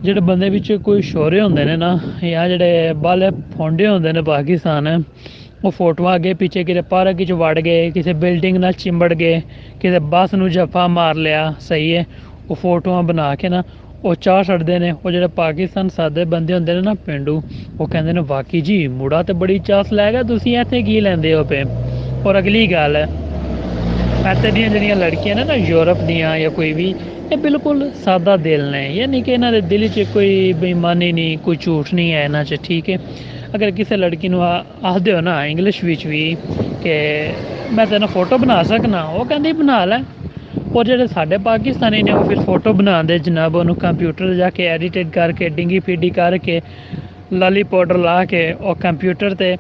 A: ਜਿਹੜੇ ਬੰਦੇ ਵਿੱਚ ਕੋਈ ਸ਼ੋਰੇ ਹੁੰਦੇ ਨੇ ਨਾ, ਜਾਂ ਜਿਹੜੇ ਬਾਲੇ ਫੌਂਡੇ ਹੁੰਦੇ ਨੇ ਪਾਕਿਸਤਾਨ, ਉਹ ਫੋਟੋਆਂ ਅੱਗੇ ਪਿੱਛੇ ਕਿਤੇ ਪਾਰਕ ਵਿੱਚ ਵੜ ਗਏ, ਕਿਸੇ ਬਿਲਡਿੰਗ ਨਾਲ ਚਿੰਬੜ ਗਏ, ਕਿਤੇ ਬੱਸ ਨੂੰ ਜੱਫਾ ਮਾਰ ਲਿਆ, ਸਹੀ ਹੈ। ਉਹ ਫੋਟੋਆਂ ਬਣਾ ਕੇ ਨਾ ਉਹ ਚਾਹ ਛੱਡਦੇ ਨੇ। ਉਹ ਜਿਹੜੇ ਪਾਕਿਸਤਾਨ ਸਾਦੇ ਬੰਦੇ ਹੁੰਦੇ ਨੇ ਨਾ, ਪਿੰਡੂ, ਉਹ ਕਹਿੰਦੇ ਨੇ ਵਾਕਈ ਜੀ ਮੁੰਡਾ ਤੇ ਬੜੀ ਚਾਸ ਲੈ ਗਿਆ, ਤੁਸੀਂ ਇੱਥੇ ਕੀ ਲੈਂਦੇ ਹੋ ਪਏ। ਔਰ ਅਗਲੀ ਗੱਲ ਹੈ, ਇੱਥੇ ਦੀਆਂ ਜਿਹੜੀਆਂ ਲੜਕੀਆਂ ਨੇ ਨਾ ਯੂਰਪ ਦੀਆਂ ਜਾਂ ਕੋਈ ਵੀ, ਇਹ ਬਿਲਕੁਲ ਸਾਦਾ ਦਿਲ ਨੇ, ਯਾਨੀ ਕਿ ਇਹਨਾਂ ਦੇ ਦਿਲ 'ਚ ਕੋਈ ਬੇਈਮਾਨੀ ਨਹੀਂ, ਕੋਈ ਝੂਠ ਨਹੀਂ ਹੈ ਇਹਨਾਂ 'ਚ, ਠੀਕ ਹੈ। ਅਗਰ ਕਿਸੇ ਲੜਕੀ ਨੂੰ ਆਖਦੇ ਹੋ ਨਾ ਇੰਗਲਿਸ਼ ਵਿੱਚ ਵੀ ਕਿ ਮੈਂ ਤੈਨੂੰ ਫੋਟੋ ਬਣਾ ਸਕਣਾ, ਉਹ ਕਹਿੰਦੀ ਬਣਾ ਲੈ। ਔਰ ਜਿਹੜੇ ਸਾਡੇ ਪਾਕਿਸਤਾਨੀ ਨੇ ਉਹ ਫਿਰ ਫੋਟੋ ਬਣਾਉਂਦੇ ਜਨਾਬ, ਉਹਨੂੰ ਕੰਪਿਊਟਰ ਜਾ ਕੇ ਐਡੀਟਿਡ ਕਰਕੇ ਡਿੰਗੀ ਫੀਡੀ ਕਰਕੇ ਲਾਲੀ ਪਾਊਡਰ ਲਾ ਕੇ ਉਹ ਕੰਪਿਊਟਰ 'ਤੇ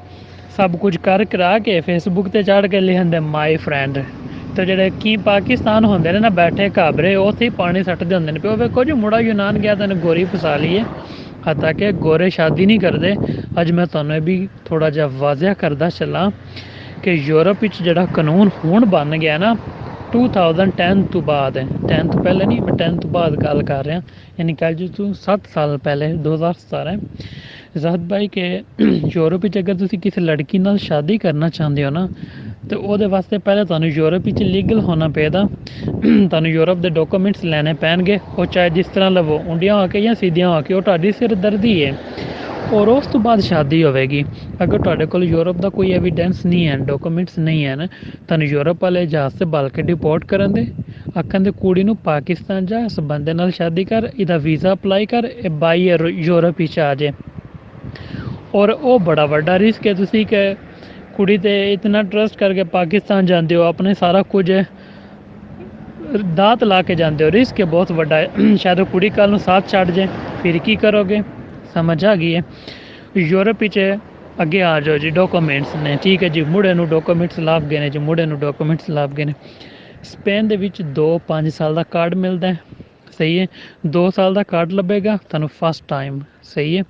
A: ਸਭ ਕੁਝ ਕਰ ਕਰਾ ਕੇ ਫੇਸਬੁੱਕ 'ਤੇ ਚੜ੍ਹ ਕੇ ਲਿਖਦੇ ਮਾਈ ਫਰੈਂਡ। ਅਤੇ ਜਿਹੜੇ ਕੀ ਪਾਕਿਸਤਾਨ ਹੁੰਦੇ ਨੇ ਨਾ ਬੈਠੇ ਘਾਬਰੇ, ਉੱਥੇ ਹੀ ਪਾਣੀ ਸੱਟਦੇ ਹੁੰਦੇ ਨੇ ਪਿਓ ਵੇਖੋ ਜੀ ਮੁੰਡਾ ਯੂਨਾਨ ਗਿਆ ਤੈਨੂੰ ਗੋਰੀ ਫਸਾ ਲਈ ਹੈ। ਹੱਤਾ ਕਿ ਗੋਰੇ ਸ਼ਾਦੀ ਨਹੀਂ ਕਰਦੇ। ਅੱਜ ਮੈਂ ਤੁਹਾਨੂੰ ਇਹ ਵੀ ਥੋੜ੍ਹਾ ਜਿਹਾ ਵਾਜ਼ਿਆ ਕਰਦਾ ਚੱਲਾਂ ਕਿ ਯੂਰਪ ਵਿੱਚ ਜਿਹੜਾ ਕਾਨੂੰਨ ਹੁਣ ਬਣ ਗਿਆ ਨਾ 2010 ਤੋਂ ਬਾਅਦ, 10 ਤੋਂ ਪਹਿਲੇ ਨਹੀਂ, ਮੈਂ 10 ਤੋਂ ਬਾਅਦ ਗੱਲ ਕਰ ਰਿਹਾ, ਯਾਨੀ ਕਿ ਅੱਜ ਤੋਂ 7 ਸਾਲ ਪਹਿਲੇ 2017 ਜ਼ਾਹਿਦ ਭਾਈ ਕਿ ਯੂਰਪ ਵਿੱਚ ਅਗਰ ਤੁਸੀਂ ਕਿਸੇ ਲੜਕੀ ਨਾਲ ਸ਼ਾਦੀ ਕਰਨਾ ਚਾਹੁੰਦੇ ਹੋ ਨਾ, ਤੇ ਉਹਦੇ ਵਾਸਤੇ ਪਹਿਲੇ ਤੁਹਾਨੂੰ ਯੂਰਪ ਵਿੱਚ ਲੀਗਲ ਹੋਣਾ ਪਏਗਾ। ਤੁਹਾਨੂੰ ਯੂਰਪ ਦੇ ਡਾਕੂਮੈਂਟਸ ਲੈਣੇ ਪੈਣਗੇ, ਉਹ ਚਾਹੇ ਜਿਸ ਤਰ੍ਹਾਂ ਲਵੋ, ਉਂਡੀਆਂ ਹੋ ਕੇ ਜਾਂ ਸਿੱਧੀਆਂ ਹੋ ਕੇ, ਉਹ ਤੁਹਾਡੀ ਸਿਰਦਰਦੀ ਹੈ। ਔਰ ਉਸ ਤੋਂ ਬਾਅਦ ਸ਼ਾਦੀ ਹੋਵੇਗੀ। ਅਗਰ ਤੁਹਾਡੇ ਕੋਲ ਯੂਰਪ ਦਾ ਕੋਈ ਐਵੀਡੈਂਸ ਨਹੀਂ ਹੈ, ਡਾਕੂਮੈਂਟਸ ਨਹੀਂ ਹਨ, ਤੁਹਾਨੂੰ ਯੂਰਪ ਵਾਲੇ ਜਹਾਜ਼ 'ਤੇ ਬਲ ਕੇ ਡਿਪੋਰਟ ਕਰਨ ਦੇ, ਆਖਣ ਦੇ ਕੁੜੀ ਨੂੰ ਪਾਕਿਸਤਾਨ ਜਾ, ਇਸ ਬੰਦੇ ਨਾਲ ਸ਼ਾਦੀ ਕਰ, ਇਹਦਾ ਵੀਜ਼ਾ ਅਪਲਾਈ ਕਰ, ਇਹ ਬਾਈ ਯੂਰਪ ਵਿੱਚ ਆ ਜਾਏ। ਔਰ ਉਹ ਬੜਾ ਵੱਡਾ ਰਿਸਕ ਹੈ। ਤੁਸੀਂ ਕਿ ਕੁੜੀ 'ਤੇ ਇਤਨਾ ਟਰਸਟ ਕਰਕੇ ਪਾਕਿਸਤਾਨ ਜਾਂਦੇ ਹੋ, ਆਪਣੇ ਸਾਰਾ ਕੁਝ ਦਾਤ ਲਾ ਕੇ ਜਾਂਦੇ ਹੋ, ਰਿਸਕ ਹੈ ਬਹੁਤ ਵੱਡਾ ਹੈ। ਸ਼ਾਇਦ ਉਹ ਕੁੜੀ ਕੱਲ੍ਹ ਨੂੰ ਸਾਥ ਛੱਡ ਜਾਏ, ਫਿਰ ਕੀ ਕਰੋਗੇ। ਸਮਝ ਆ ਗਈ ਹੈ। ਯੂਰਪ ਵਿੱਚ ਅੱਗੇ ਆ ਜਾਓ ਜੀ, ਡਾਕੂਮੈਂਟਸ ਨੇ, ਠੀਕ ਹੈ ਜੀ, ਮੁੰਡੇ ਨੂੰ ਡਾਕੂਮੈਂਟਸ ਲੱਭ ਗਏ ਨੇ ਜੀ, ਮੁੰਡੇ ਨੂੰ ਡਾਕੂਮੈਂਟਸ ਲੱਭ ਗਏ ਨੇ। ਸਪੇਨ ਦੇ ਵਿੱਚ 2-5 ਸਾਲ ਦਾ ਕਾਰਡ ਮਿਲਦਾ, ਸਹੀ ਹੈ। 2 ਸਾਲ ਦਾ ਕਾਰਡ ਲੱਭੇਗਾ ਤੁਹਾਨੂੰ ਫਸਟ ਟਾਈਮ, ਸਹੀ ਹੈ।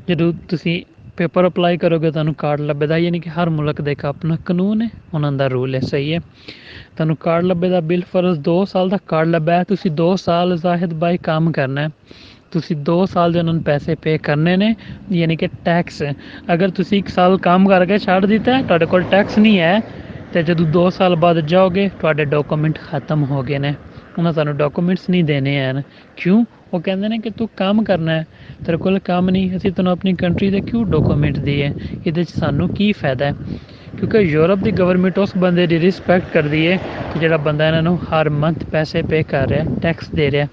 A: ਜਦੋਂ ਤੁਸੀਂ ਪੇਪਰ ਅਪਲਾਈ ਕਰੋਗੇ ਤੁਹਾਨੂੰ ਕਾਰਡ ਲੱਭੇਗਾ, ਯਾਨੀ ਕਿ ਹਰ ਮੁਲਕ ਦਾ ਇੱਕ ਆਪਣਾ ਕਾਨੂੰਨ ਹੈ, ਉਹਨਾਂ ਦਾ ਰੂਲ ਹੈ, ਸਹੀ ਹੈ। ਤੁਹਾਨੂੰ ਕਾਰਡ ਲੱਭੇਗਾ, ਬਿਲ ਫਰਜ਼ 2 ਸਾਲ ਦਾ ਕਾਰਡ ਲੱਭਿਆ, ਤੁਸੀਂ 2 ਸਾਲ ਜ਼ਾਹਿਦ ਬਾਈ ਕੰਮ ਕਰਨਾ ਹੈ। ਤੁਸੀਂ 2 ਸਾਲ ਦੇ ਉਹਨਾਂ ਨੂੰ ਪੈਸੇ ਪੇ ਕਰਨੇ ਨੇ, ਯਾਨੀ ਕਿ ਟੈਕਸ। ਅਗਰ ਤੁਸੀਂ 1 ਸਾਲ ਕੰਮ ਕਰਕੇ ਛੱਡ ਦਿੱਤਾ, ਤੁਹਾਡੇ ਕੋਲ ਟੈਕਸ ਨਹੀਂ ਹੈ, ਅਤੇ ਜਦੋਂ 2 ਸਾਲ ਬਾਅਦ ਜਾਓਗੇ ਤੁਹਾਡੇ ਡਾਕੂਮੈਂਟ ਖਤਮ ਹੋ ਗਏ ਨੇ, ਉਹਨਾਂ ਤੁਹਾਨੂੰ ਡਾਕੂਮੈਂਟਸ ਨਹੀਂ ਦੇਣੇ ਹਨ। ਕਿਉਂ? ਉਹ ਕਹਿੰਦੇ ਨੇ ਕਿ ਤੂੰ ਕੰਮ ਕਰਨਾ ਹੈ, ਤੇਰੇ ਕੋਲ ਕੰਮ ਨਹੀਂ, ਅਸੀਂ ਤੈਨੂੰ ਆਪਣੀ ਕੰਟਰੀ ਦੇ ਕਿਉਂ ਡਾਕੂਮੈਂਟ ਦਈਏ, ਇਹਦੇ 'ਚ ਸਾਨੂੰ ਕੀ ਫਾਇਦਾ ਹੈ। ਕਿਉਂਕਿ ਯੂਰਪ ਦੀ ਗਵਰਨਮੈਂਟ ਉਸ ਬੰਦੇ ਦੀ ਰਿਸਪੈਕਟ ਕਰਦੀ ਹੈ ਕਿ ਜਿਹੜਾ ਬੰਦਾ ਇਹਨਾਂ ਨੂੰ ਹਰ ਮੰਥ ਪੈਸੇ ਪੇ ਕਰ ਰਿਹਾ, ਟੈਕਸ ਦੇ ਰਿਹਾ।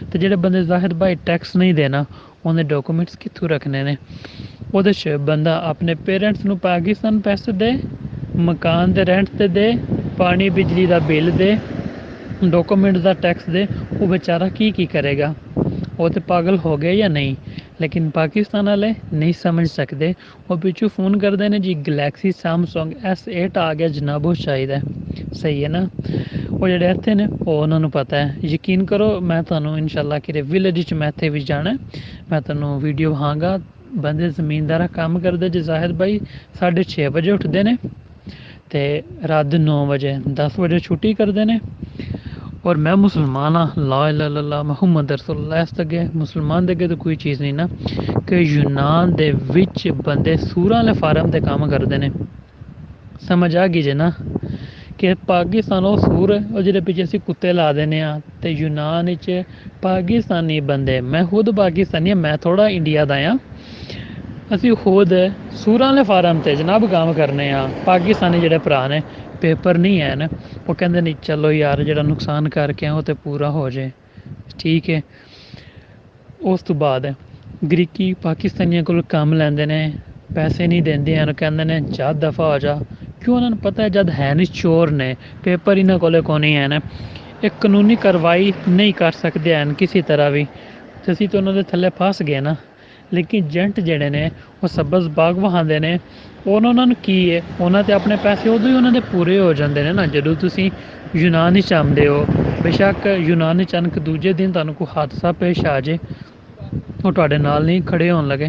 A: ਅਤੇ ਜਿਹੜੇ ਬੰਦੇ ਜ਼ਾਹਿਦ ਭਾਈ ਟੈਕਸ ਨਹੀਂ ਦੇਣਾ, ਉਹਨੇ ਡਾਕੂਮੈਂਟਸ ਕਿੱਥੋਂ ਰੱਖਣੇ ਨੇ। ਉਹਦੇ 'ਚ ਬੰਦਾ ਆਪਣੇ ਪੇਰੈਂਟਸ ਨੂੰ ਪਾਕਿਸਤਾਨ ਪੈਸੇ ਦੇ, ਮਕਾਨ ਦੇ ਰੈਂਟ 'ਤੇ ਦੇ, ਪਾਣੀ ਬਿਜਲੀ ਦਾ ਬਿੱਲ ਦੇ, ਡਾਕੂਮੈਂਟ ਦਾ ਟੈਕਸ ਦੇ, ਉਹ ਵਿਚਾਰਾ ਕੀ ਕਰੇਗਾ। ਉਹ ਤਾਂ ਪਾਗਲ ਹੋ ਗਏ ਜਾਂ ਨਹੀਂ। ਲੇਕਿਨ ਪਾਕਿਸਤਾਨ ਵਾਲੇ ਨਹੀਂ ਸਮਝ ਸਕਦੇ। ਉਹ ਪਿੱਛੋਂ ਫੋਨ ਕਰਦੇ ਨੇ ਜੀ ਗਲੈਕਸੀ ਸੈਮਸੰਗ S8 ਆ ਗਿਆ ਜਨਾਬ, ਉਹ ਚਾਹੀਦਾ। ਸਹੀ ਹੈ ਨਾ। ਉਹ ਜਿਹੜੇ ਇੱਥੇ ਨੇ ਉਹ ਉਹਨਾਂ ਨੂੰ ਪਤਾ ਹੈ। ਯਕੀਨ ਕਰੋ, ਮੈਂ ਤੁਹਾਨੂੰ ਇਨਸ਼ਾਅੱਲਾ ਕਿਤੇ ਵਿਲੇਜ 'ਚ ਮੈਂ ਇੱਥੇ ਵੀ ਜਾਣਾ, ਮੈਂ ਤੁਹਾਨੂੰ ਵੀਡੀਓ ਵਿਖਾਵਾਂਗਾ। ਬੰਦੇ ਜ਼ਮੀਨਦਾਰਾ ਕੰਮ ਕਰਦੇ ਜੇ ਜ਼ਾਹਿਦ ਭਾਈ 6:30 ਵਜੇ ਉੱਠਦੇ ਨੇ ਅਤੇ ਰਾਤ ਦੇ 9 ਵਜੇ 10 ਵਜੇ ਛੁੱਟੀ ਕਰਦੇ ਨੇ। ਔਰ ਮੈਂ ਮੁਸਲਮਾਨ ਹਾਂ, ਲਾ ਇਲਾਹਾ ਇਲੱਲ੍ਲਾਹ ਮੁਹੰਮਦ ਰਸੂਲੁल्लाह, ਇਸ ਤੋਂ ਅੱਗੇ ਮੁਸਲਮਾਨ ਦੇ ਅੱਗੇ ਤਾਂ ਕੋਈ ਚੀਜ਼ ਨਹੀਂ ਨਾ। ਕਿ ਯੂਨਾਨ ਦੇ ਵਿੱਚ ਬੰਦੇ ਸੂਰਾਂ ਵਾਲੇ ਫਾਰਮ 'ਤੇ ਕੰਮ ਕਰਦੇ ਨੇ। ਸਮਝ ਆ ਗਈ ਜੇ ਨਾ ਕਿ ਪਾਕਿਸਤਾਨ ਉਹ ਸੂਰ ਉਹ ਜਿਹੜੇ ਪਿੱਛੇ ਅਸੀਂ ਕੁੱਤੇ ਲਾ ਦਿੰਦੇ ਹਾਂ, ਅਤੇ ਯੂਨਾਨ ਵਿੱਚ ਪਾਕਿਸਤਾਨੀ ਬੰਦੇ, ਮੈਂ ਖੁਦ ਪਾਕਿਸਤਾਨੀ ਹਾਂ, ਮੈਂ ਥੋੜ੍ਹਾ ਇੰਡੀਆ ਦਾ ਹਾਂ, ਅਸੀਂ ਖੁਦ ਸੂਰਾਂ ਵਾਲੇ ਫਾਰਮ 'ਤੇ ਜਨਾਬ ਕੰਮ ਕਰਨੇ ਆ। ਪਾਕਿਸਤਾਨੀ ਜਿਹੜੇ ਭਰਾ ਨੇ ਪੇਪਰ ਨਹੀਂ ਹੈ ਨਾ, ਉਹ ਕਹਿੰਦੇ ਨਹੀਂ ਚਲੋ ਯਾਰ ਜਿਹੜਾ ਨੁਕਸਾਨ ਕਰਕੇ ਆ ਉਹ ਤਾਂ ਪੂਰਾ ਹੋ ਜਾਏ, ਠੀਕ ਹੈ। ਉਸ ਤੋਂ ਬਾਅਦ ਗ੍ਰੀਕੀ ਪਾਕਿਸਤਾਨੀਆਂ ਕੋਲ ਕੰਮ ਲੈਂਦੇ ਨੇ, ਪੈਸੇ ਨਹੀਂ ਦਿੰਦੇ ਹਨ, ਕਹਿੰਦੇ ਨੇ ਜਦ ਦਫਾ ਹੋ ਜਾ। ਕਿਉਂ? ਉਹਨਾਂ ਨੂੰ ਪਤਾ ਜਦ ਹੈ ਨਹੀਂ, ਚੋਰ ਨੇ, ਪੇਪਰ ਇਹਨਾਂ ਕੋਲ ਕੋਈ ਹੈ ਨਾ, ਇਹ ਕਾਨੂੰਨੀ ਕਾਰਵਾਈ ਨਹੀਂ ਕਰ ਸਕਦੇ ਹਨ ਕਿਸੇ ਤਰ੍ਹਾਂ ਵੀ, ਅਤੇ ਅਸੀਂ ਤਾਂ ਉਹਨਾਂ ਦੇ ਥੱਲੇ ਫਸ ਗਏ ਨਾ। ਲੇਕਿਨ ਏਜੰਟ ਜਿਹੜੇ ਨੇ ਉਹ ਸਬਜ਼ ਬਾਗ ਵਹਾਉਂਦੇ ਨੇ। ਉਹਨਾਂ ਨੂੰ ਕੀ ਹੈ, ਉਹਨਾਂ 'ਤੇ ਆਪਣੇ ਪੈਸੇ ਉਦੋਂ ਹੀ ਉਹਨਾਂ ਦੇ ਪੂਰੇ ਹੋ ਜਾਂਦੇ ਨੇ ਨਾ ਜਦੋਂ ਤੁਸੀਂ ਯੂਨਾਨ ਵਿੱਚ ਆਉਂਦੇ ਹੋ। ਬੇਸ਼ੱਕ ਯੂਨਾਨ ਵਿੱਚ ਅਚਾਨਕ ਦੂਜੇ ਦਿਨ ਤੁਹਾਨੂੰ ਕੋਈ ਹਾਦਸਾ ਪੇਸ਼ ਆ ਜਾਏ, ਉਹ ਤੁਹਾਡੇ ਨਾਲ ਨਹੀਂ ਖੜੇ ਹੋਣ ਲੱਗੇ।